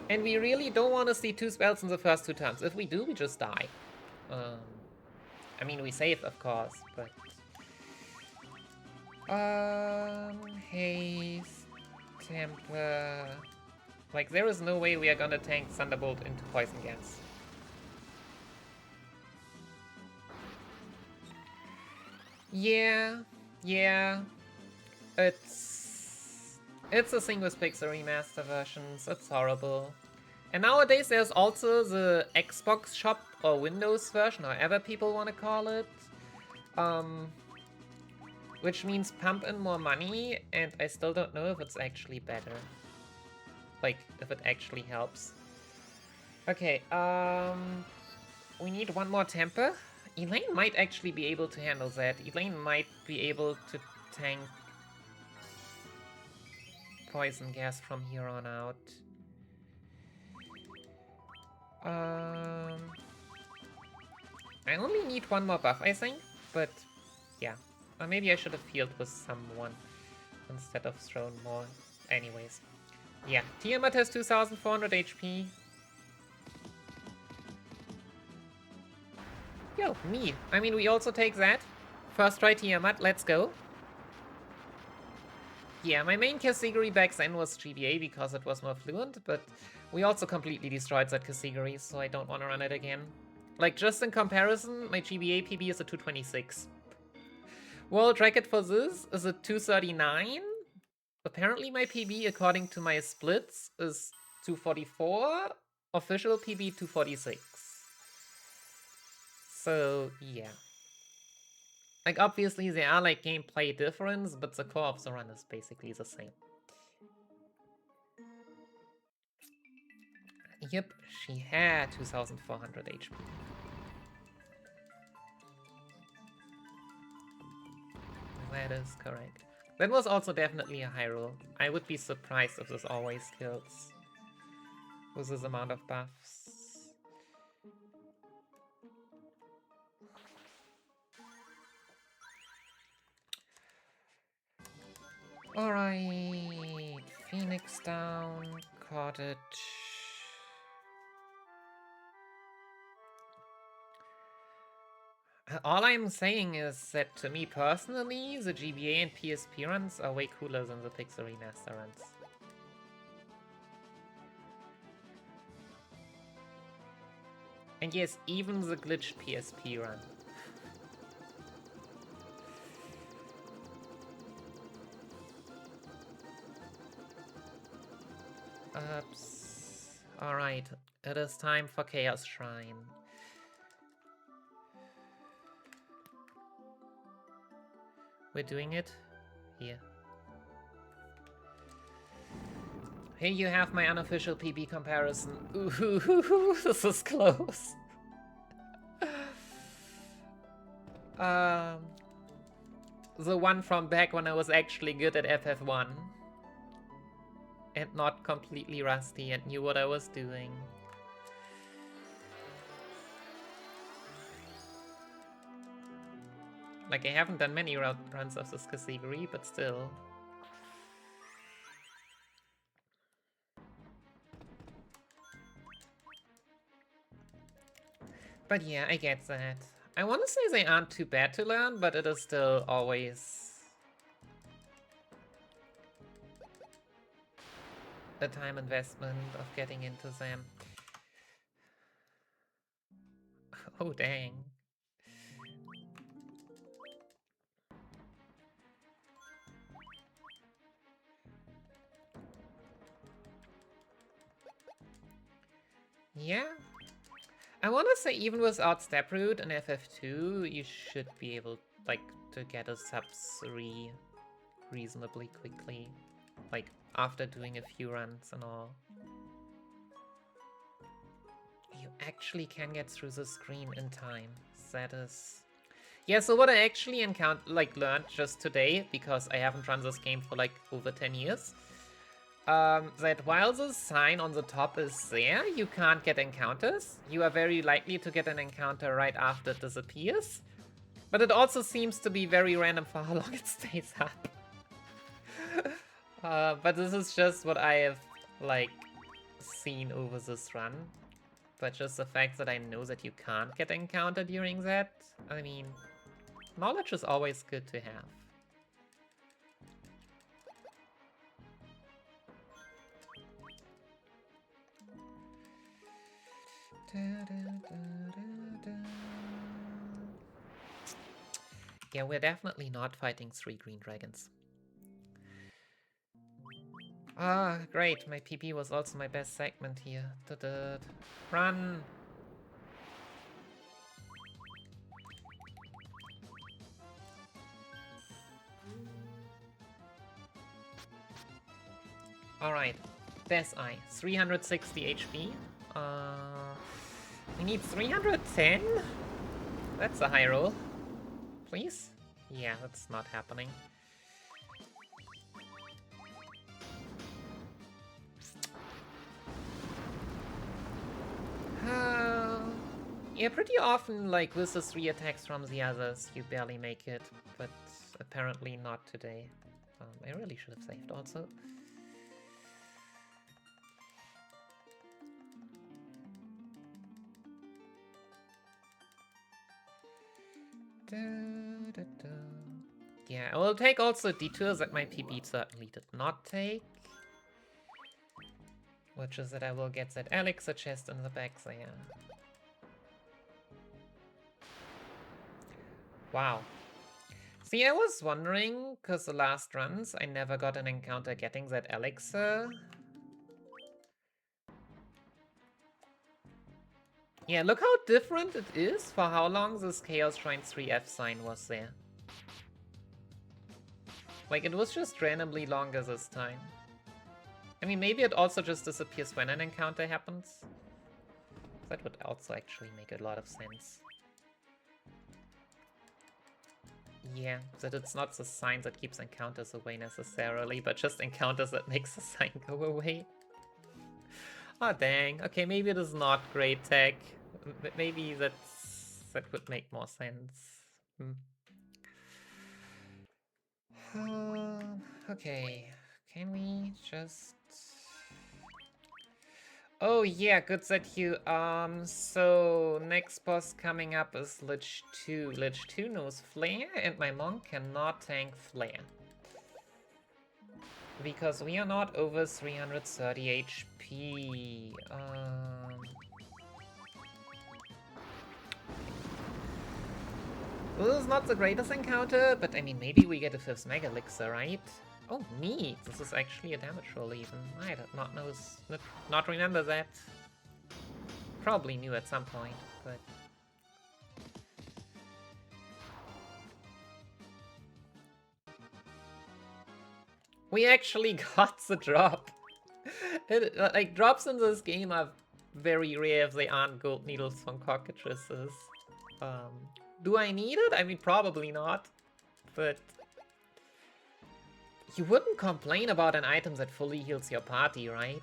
A: and we really don't want to see 2 spells in the first 2 turns. If we do, we just die. I mean, we save, of course, but... Haste... Temper... Like, there is no way we are gonna tank Thunderbolt into Poison Gas. Yeah. It's a thing with Pixel Remaster versions, it's horrible. And nowadays there's also the Xbox shop or Windows version, however people want to call it. Which means pump in more money, and I still don't know if it's actually better. Like, if it actually helps. Okay, we need one more temper. Elaine might actually be able to handle that. Elaine might be able to tank Poison Gas from here on out. I only need one more buff, I think, but yeah. Or maybe I should have healed with someone instead of thrown more. Anyways. Yeah, Tiamat has 2400 HP. Yo, me. I mean, we also take that. First try Tiamat, let's go. Yeah, my main category back then was GBA because it was more fluent, but we also completely destroyed that category, so I don't want to run it again. Like, just in comparison, my GBA PB is a 226. World record for this is a 239. Apparently my PB, according to my splits, is 244. Official PB 246. So, yeah. Like, obviously there are, like, gameplay difference, but the core of the run is basically the same. Yep, she had 2400 HP. That is correct. That was also definitely a high roll. I would be surprised if this always kills with this amount of buffs. Alright, Phoenix down, Cottage. All I'm saying is that to me personally, the GBA and PSP runs are way cooler than the Pixel Remaster runs. And yes, even the glitched PSP run. Oops. Alright, it is time for Chaos Shrine. We're doing it here. Here you have my unofficial PB comparison. Ooh, this is close. The one from back when I was actually good at FF1. And not completely rusty and knew what I was doing. Like, I haven't done many runs of this category, but still. But yeah, I get that. I want to say they aren't too bad to learn, but it is still always a time investment of getting into them. Oh, dang. Yeah. I want to say even without step root and FF2, you should be able, like, to get a sub 3 reasonably quickly. Like, after doing a few runs and all. You actually can get through the screen in time. That is... Yeah, so what I actually learned just today, because I haven't run this game for like over 10 years, that while the sign on the top is there, you can't get encounters. You are very likely to get an encounter right after it disappears. But it also seems to be very random for how long it stays up. But this is just what I have, like, seen over this run. But just the fact that I know that you can't get encountered during that, I mean, knowledge is always good to have. Yeah, we're definitely not fighting 3 green dragons. Ah, great. My PP was also my best segment here. Run! Alright. Death Eye. 360 HP. We need 310? That's a high roll. Please? Yeah, that's not happening. Yeah, pretty often, like, with the 3 attacks from the others, you barely make it, but apparently not today. I really should have saved also. Yeah, I will take also detours that my PP certainly did not take. Which is that I will get that elixir chest in the back there. Wow. See, I was wondering, because the last runs, I never got an encounter getting that elixir. Yeah, look how different it is for how long this Chaos Shrine 3F sign was there. Like, it was just randomly longer this time. I mean, maybe it also just disappears when an encounter happens. That would also actually make a lot of sense. Yeah, that it's not the sign that keeps encounters away necessarily, but just encounters that makes the sign go away. Oh dang, okay, maybe it is not great tech. Maybe that would make more sense. Okay, can we just... Oh yeah, good that you, so next boss coming up is Lich 2. Lich 2 knows Flare, and my monk cannot tank Flare. Because we are not over 330 HP. This is not the greatest encounter, but I mean, maybe we get a 5th Mega Elixir, right? Oh, neat! This is actually a damage roll even. I did not remember that. Probably knew at some point, but... We actually got the drop! Like, drops in this game are very rare if they aren't gold needles from cockatrices. Do I need it? I mean, probably not, but... You wouldn't complain about an item that fully heals your party, right?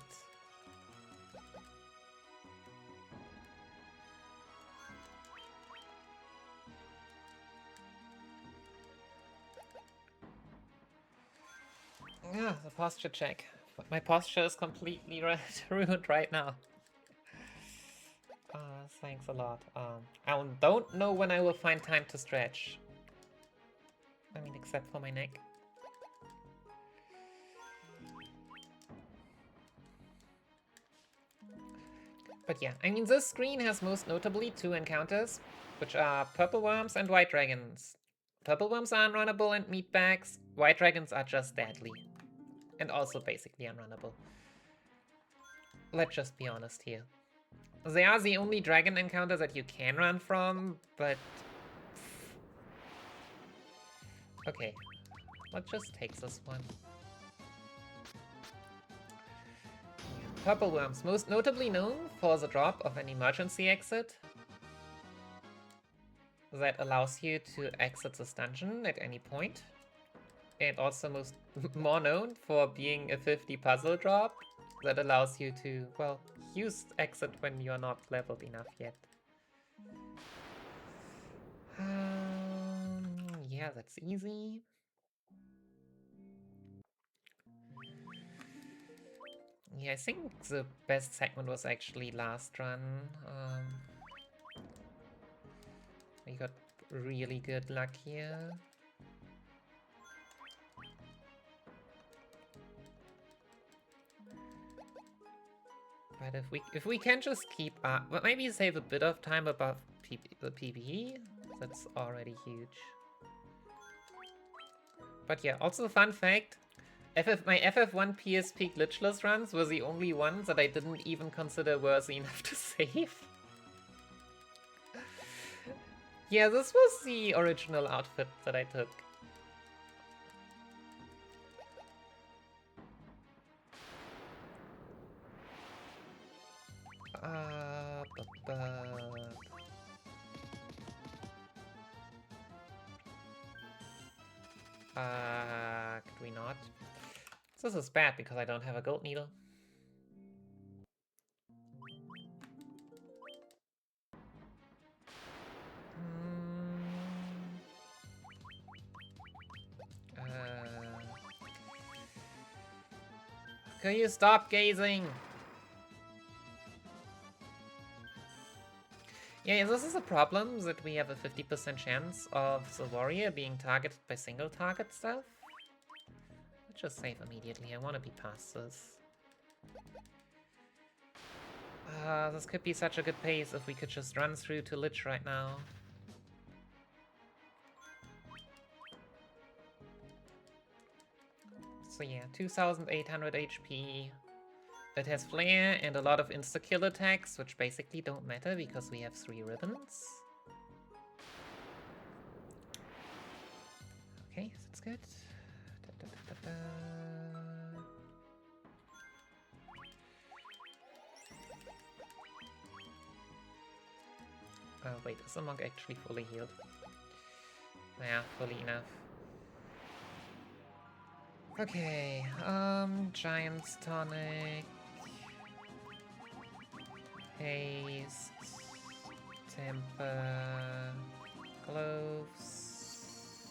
A: Yeah, the posture check. But my posture is completely ruined right now. Thanks a lot. I don't know when I will find time to stretch. I mean, except for my neck. But yeah, I mean, this screen has most notably 2 encounters, which are purple worms and white dragons. Purple worms are unrunnable and meatbags. White dragons are just deadly. And also basically unrunnable. Let's just be honest here. They are the only dragon encounter that you can run from, but... Okay, let's just take this one. Purple worms, most notably known for the drop of an emergency exit that allows you to exit this dungeon at any point. And also more known for being a 50 puzzle drop that allows you to, well, use exit when you're not leveled enough yet. Yeah, that's easy. Yeah, I think the best segment was actually last run. We got really good luck here. But if we can just keep but maybe save a bit of time above the PvE, that's already huge. But yeah, also a fun fact, my FF1 PSP glitchless runs were the only ones that I didn't even consider worthy enough to save. Yeah, this was the original outfit that I took. Could we not? This is bad because I don't have a gold needle. Can you stop gazing? Yeah, this is a problem that we have a 50% chance of the warrior being targeted by single target stuff. Let's just save immediately, I want to be past this. This could be such a good pace if we could just run through to Lich right now. So yeah, 2800 HP. It has flare and a lot of insta-kill attacks, which basically don't matter because we have 3 ribbons. Okay, that's good. Wait, is the monk actually fully healed? Yeah, fully enough. Okay, Giant's Tonic, Haste, Temper, Gloves.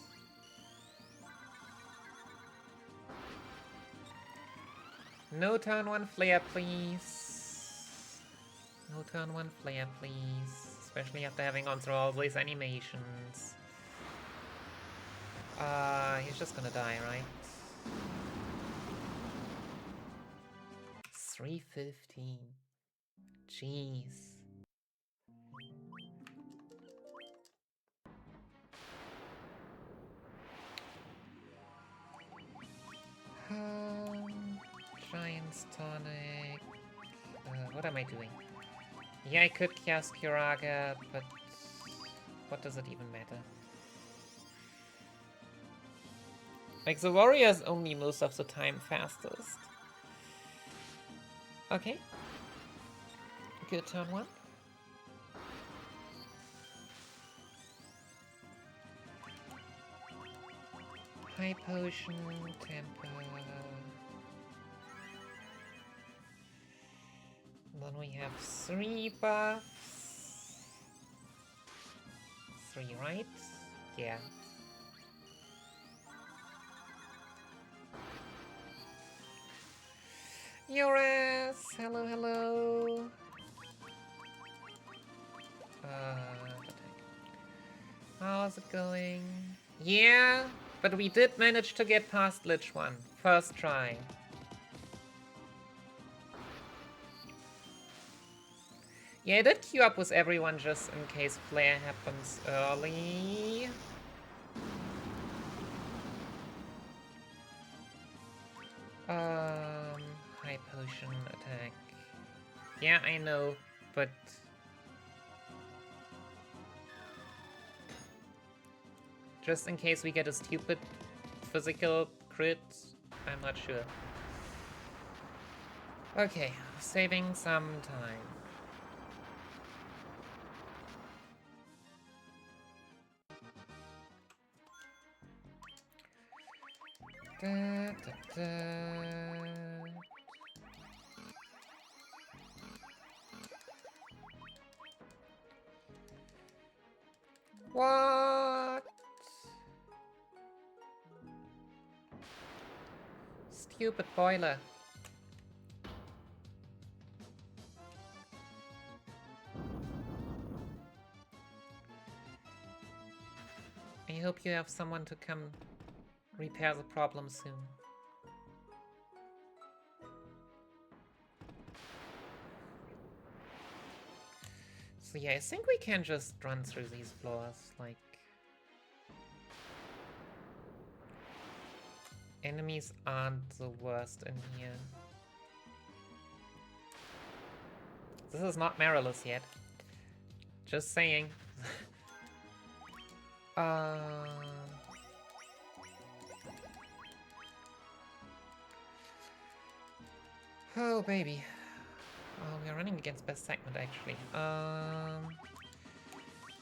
A: No turn 1 flare, please. No turn 1 flare, please. Especially after having gone through all these animations. He's just gonna die, right? 315. Jeez. Giant's Tonic. What am I doing? Yeah, I could cast Kiraga, but what does it even matter? Like, the warrior's only most of the time fastest. Okay. Good turn 1. High potion, temper. Then we have 3 buffs. 3, right? Yeah. Your ass! Hello, hello! How's it going? Yeah, but we did manage to get past Lich 1. First try. Yeah, I did queue up with everyone just in case flare happens early. High potion attack. Yeah, I know, but... just in case we get a stupid physical crit, I'm not sure. Okay, saving some time. Da, da, da. What? Stupid boiler. I hope you have someone to come repair the problem soon. So yeah, I think we can just run through these floors, like... enemies aren't the worst in here. This is not Marilus yet. Just saying. Oh, baby. Oh, we are running against best segment, actually.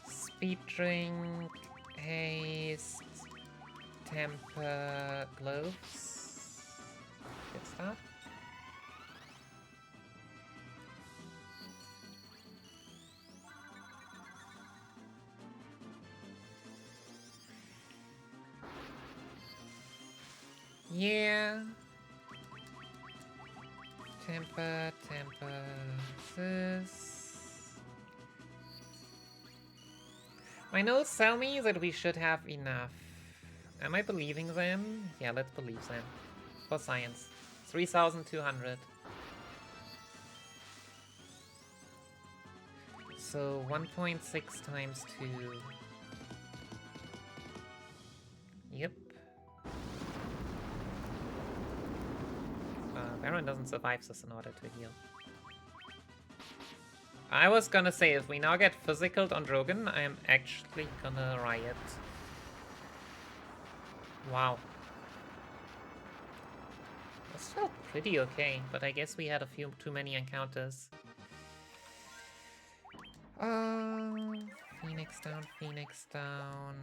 A: Speed drink, haste, temper, gloves. Good stuff. Yeah. Temper, this. My notes tell me that we should have enough. Am I believing them? Yeah, let's believe them. For science. 3,200. So 1.6 times 2. Yep. Baron doesn't survive this in order to heal. I was gonna say, if we now get physicaled on Drogon, I am actually gonna riot. Wow. This felt pretty okay, but I guess we had a few too many encounters. Phoenix down, Phoenix down.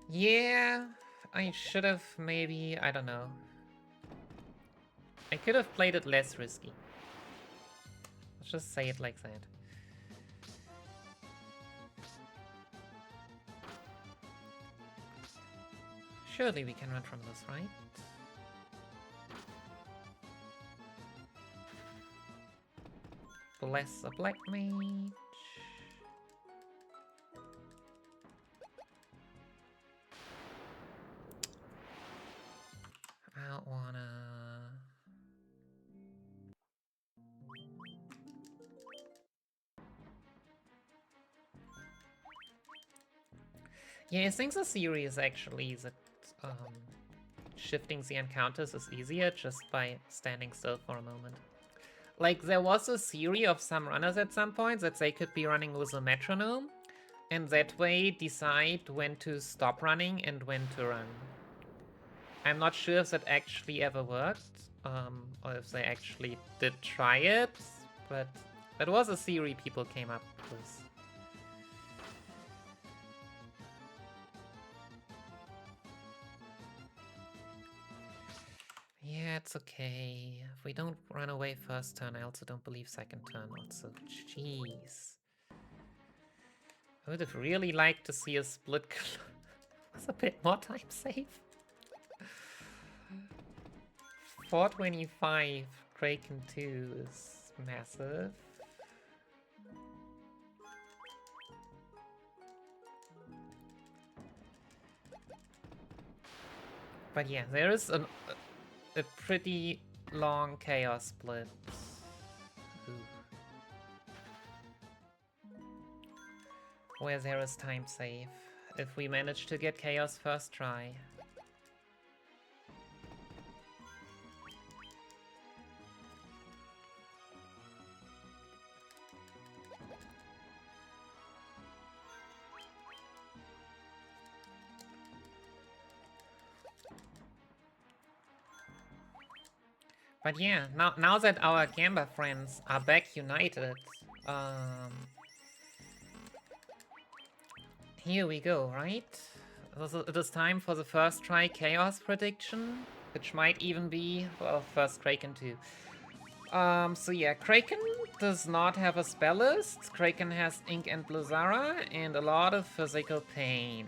A: Yeah, I should have maybe, I don't know. I could have played it less risky. Let's just say it like that. Surely we can run from this, right? Bless a black mage. I don't wanna... Yeah, I think the theory is actually that shifting the encounters is easier just by standing still for a moment. Like, there was a theory of some runners at some point that they could be running with a metronome, and that way decide when to stop running and when to run. I'm not sure if that actually ever worked, or if they actually did try it, but that was a theory people came up with. Yeah, it's okay. If we don't run away first turn, I also don't believe second turn also. Jeez. I would have really liked to see a split with a bit more time save. 425 Kraken 2 is massive. But yeah, there is a pretty long chaos split. Ooh. Where there is time save. If we manage to get chaos first try. But yeah, now that our Gamba friends are back united, here we go, right? It is time for the first try Chaos prediction, which might even be, well, first Kraken too. So yeah, Kraken does not have a spell list. Kraken has Ink and Blizzara and a lot of physical pain.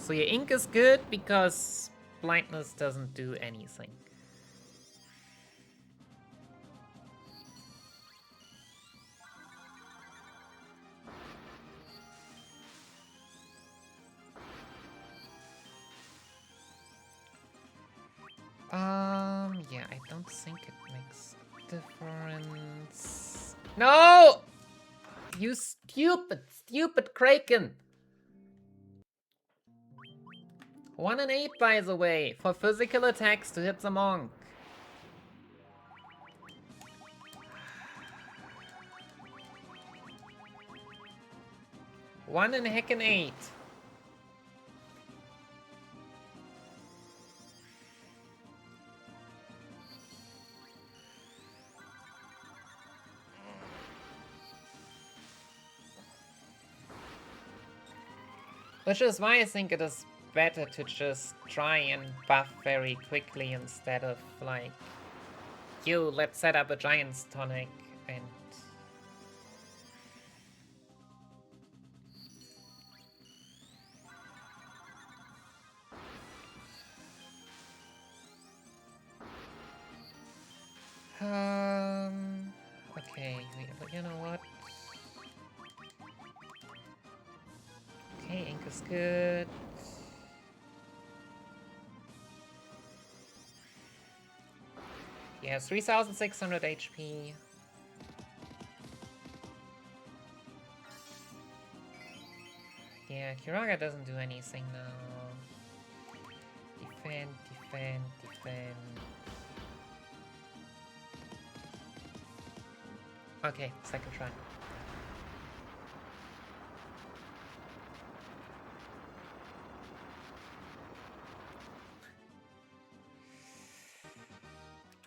A: So yeah, Ink is good because blindness doesn't do anything. Yeah, I don't think it makes difference. No! You stupid Kraken! 1 and 8, by the way, for physical attacks to hit the monk. One and heckin' 8. Which is why I think it is better to just try and buff very quickly instead of like, yo, let's set up a Giant's Tonic and... Okay, you know what? Okay, Ink is good. He has 3,600 HP. Yeah, Kiraga doesn't do anything now. Defend, defend, defend. Okay, second try.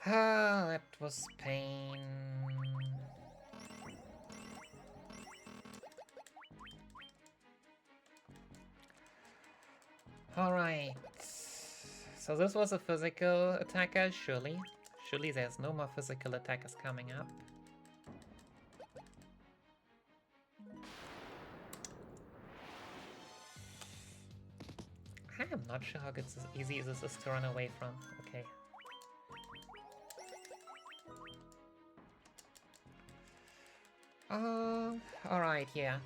A: Ah, that was pain. Alright. So this was a physical attacker, surely. Surely there's no more physical attackers coming up. I'm not sure how good easy this is to run away from. Okay. Alright, yeah.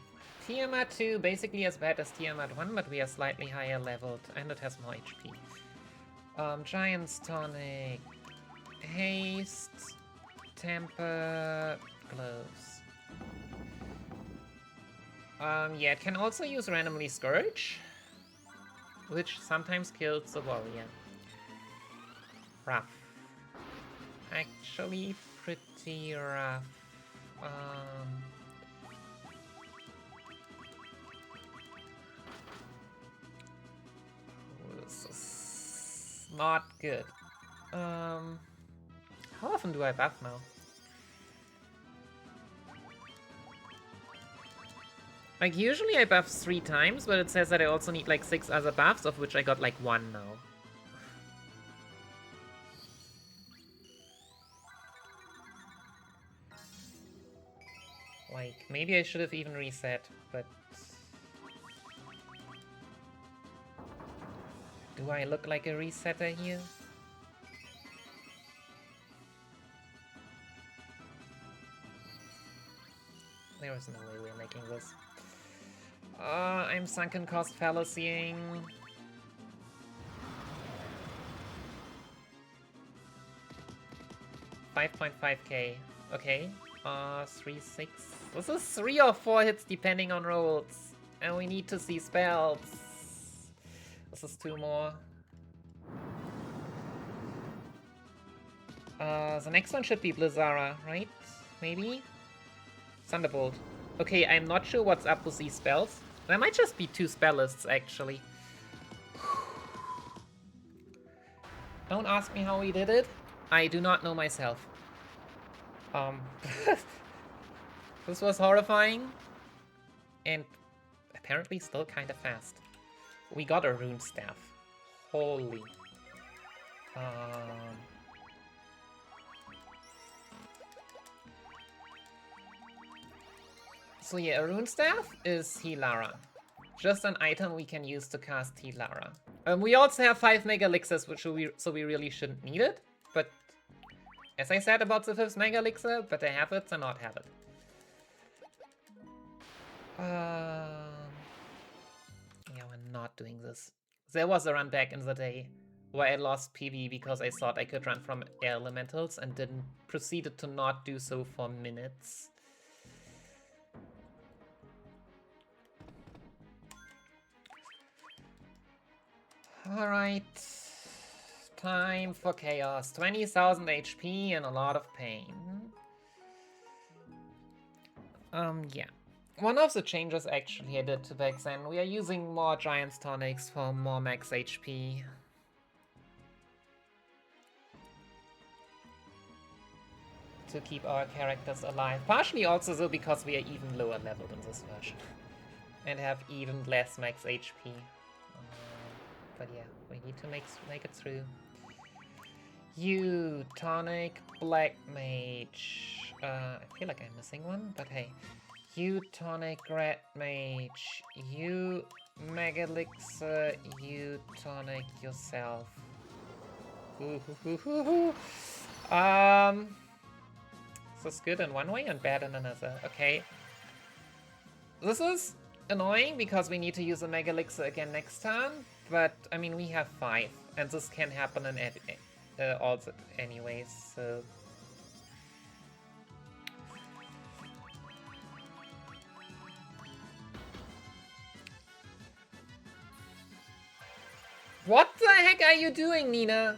A: Tiamat 2 basically as bad as Tiamat 1, but we are slightly higher leveled and it has more HP. Giant's Tonic, Haste, Temper, Gloves. Yeah, it can also use randomly Scourge, which sometimes kills the warrior. Rough. Actually pretty rough. This is not good. How often do I buff now? Like, usually I buff 3 times, but it says that I also need like 6 other buffs, of which I got like 1 now. Like, maybe I should have even reset, but... Do I look like a resetter here? There is no way we're making this. I'm sunken cost fallacying. 5.5k. Okay. 3, 6. This is 3 or 4 hits depending on rolls. And we need to see spells. This is 2 more. The next one should be Blizzara, right? Maybe? Thunderbolt. Okay, I'm not sure what's up with these spells. There might just be 2 spellists, actually. Don't ask me how we did it. I do not know myself. This was horrifying. And apparently still kind of fast. We got a rune staff. Holy. So yeah, a rune staff is Healara. Just an item we can use to cast Healara. We also have 5 Mega Elixirs, so we really shouldn't need it. But as I said about the 5th Mega Elixir, better have it than not have it. Yeah, we're not doing this. There was a run back in the day where I lost PV because I thought I could run from air elementals and didn't proceeded to not do so for minutes. Alright. Time for chaos. 20,000 HP and a lot of pain. Yeah. One of the changes actually I did to back then, we are using more Giant's Tonics for more max HP. To keep our characters alive. Partially also though because we are even lower leveled in this version. And have even less max HP. But yeah, we need to make it through. You, Tonic, Black Mage. I feel like I'm missing one, but hey. You, Tonic, Red Mage. You, Mega Elixir. You, Tonic, yourself. This is good in one way and bad in another. Okay. This is annoying because we need to use a Mega Elixir again next turn, but I mean, we have 5, and this can happen in also anyways, so... What the heck are you doing, Nina?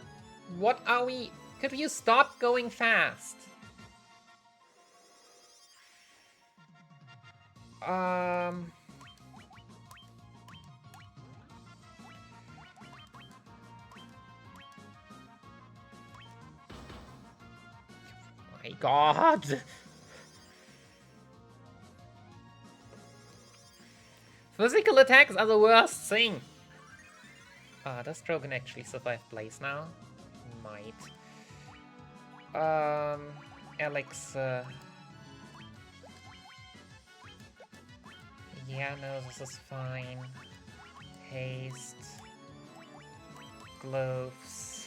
A: What are we... Could you stop going fast? My god! Physical attacks are the worst thing! Does Drogon actually survive Blaze now? Might. Alex, yeah, no, this is fine. Haste. Gloves.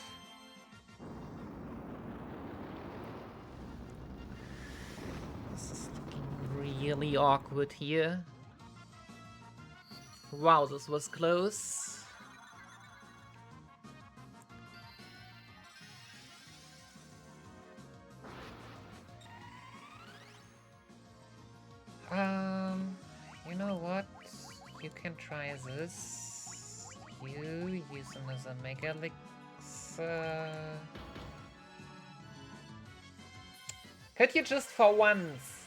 A: This is looking really awkward here. Wow, this was close. You know what? You can try this. You use them as a Mega Elixir. Could you just for once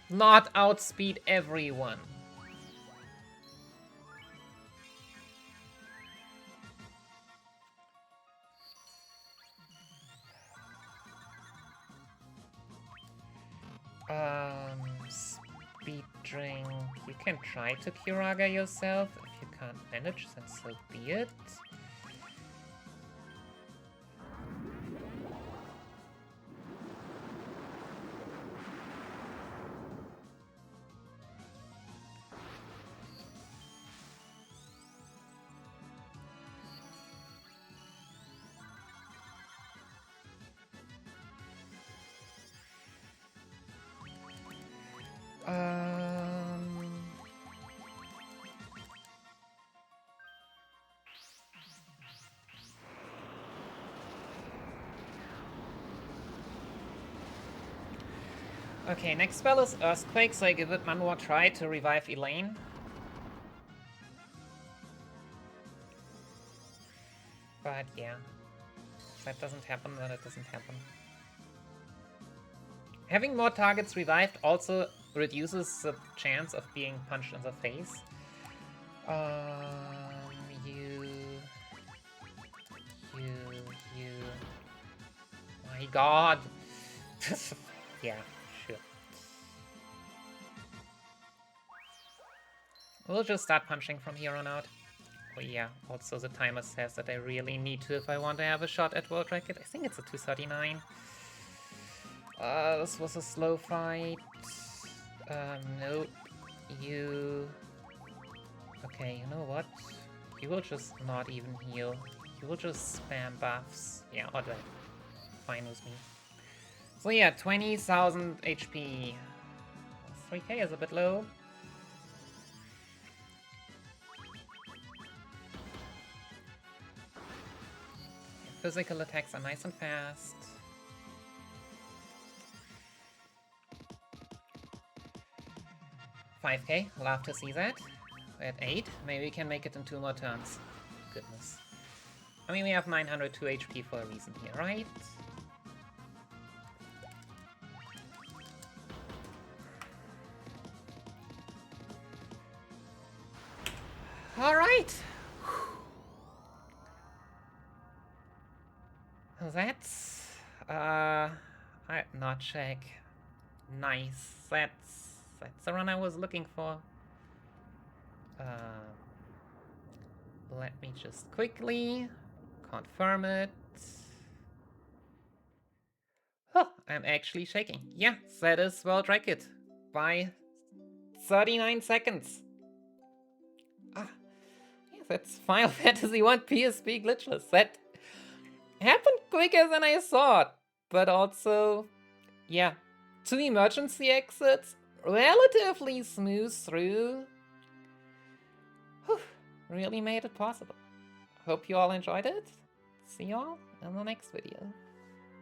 A: not outspeed everyone? Speed drink. You can try to Kiraga yourself. If you can't manage, then so be it. Okay, next spell is Earthquake, so I give it one more try to revive Elaine. But yeah, if that doesn't happen, then it doesn't happen. Having more targets revived also reduces the chance of being punched in the face. My god! Yeah, sure. We'll just start punching from here on out. Oh yeah, also the timer says that I really need to if I want to have a shot at World Record. I think it's a 239. This was a slow fight. Nope. You... Okay, you know what? You will just not even heal. You will just spam buffs. Yeah, alright. Fine with me. So yeah, 20,000 HP. 3k is a bit low. Physical attacks are nice and fast. $5k, love to see that. We're at 8, maybe we can make it in 2 more turns. Goodness. I mean, we have 902 HP for a reason here, right? Alright! That's... not check. Nice. That's the run I was looking for. Let me just quickly confirm it. Oh, I'm actually shaking. Yeah, that is World Record by 39 seconds. Ah, yeah, that's Final Fantasy 1 PSP Glitchless. That happened quicker than I thought, but also, yeah, 2 emergency exits, relatively smooth through. Whew, really made it possible. Hope you all enjoyed it. See y'all in the next video.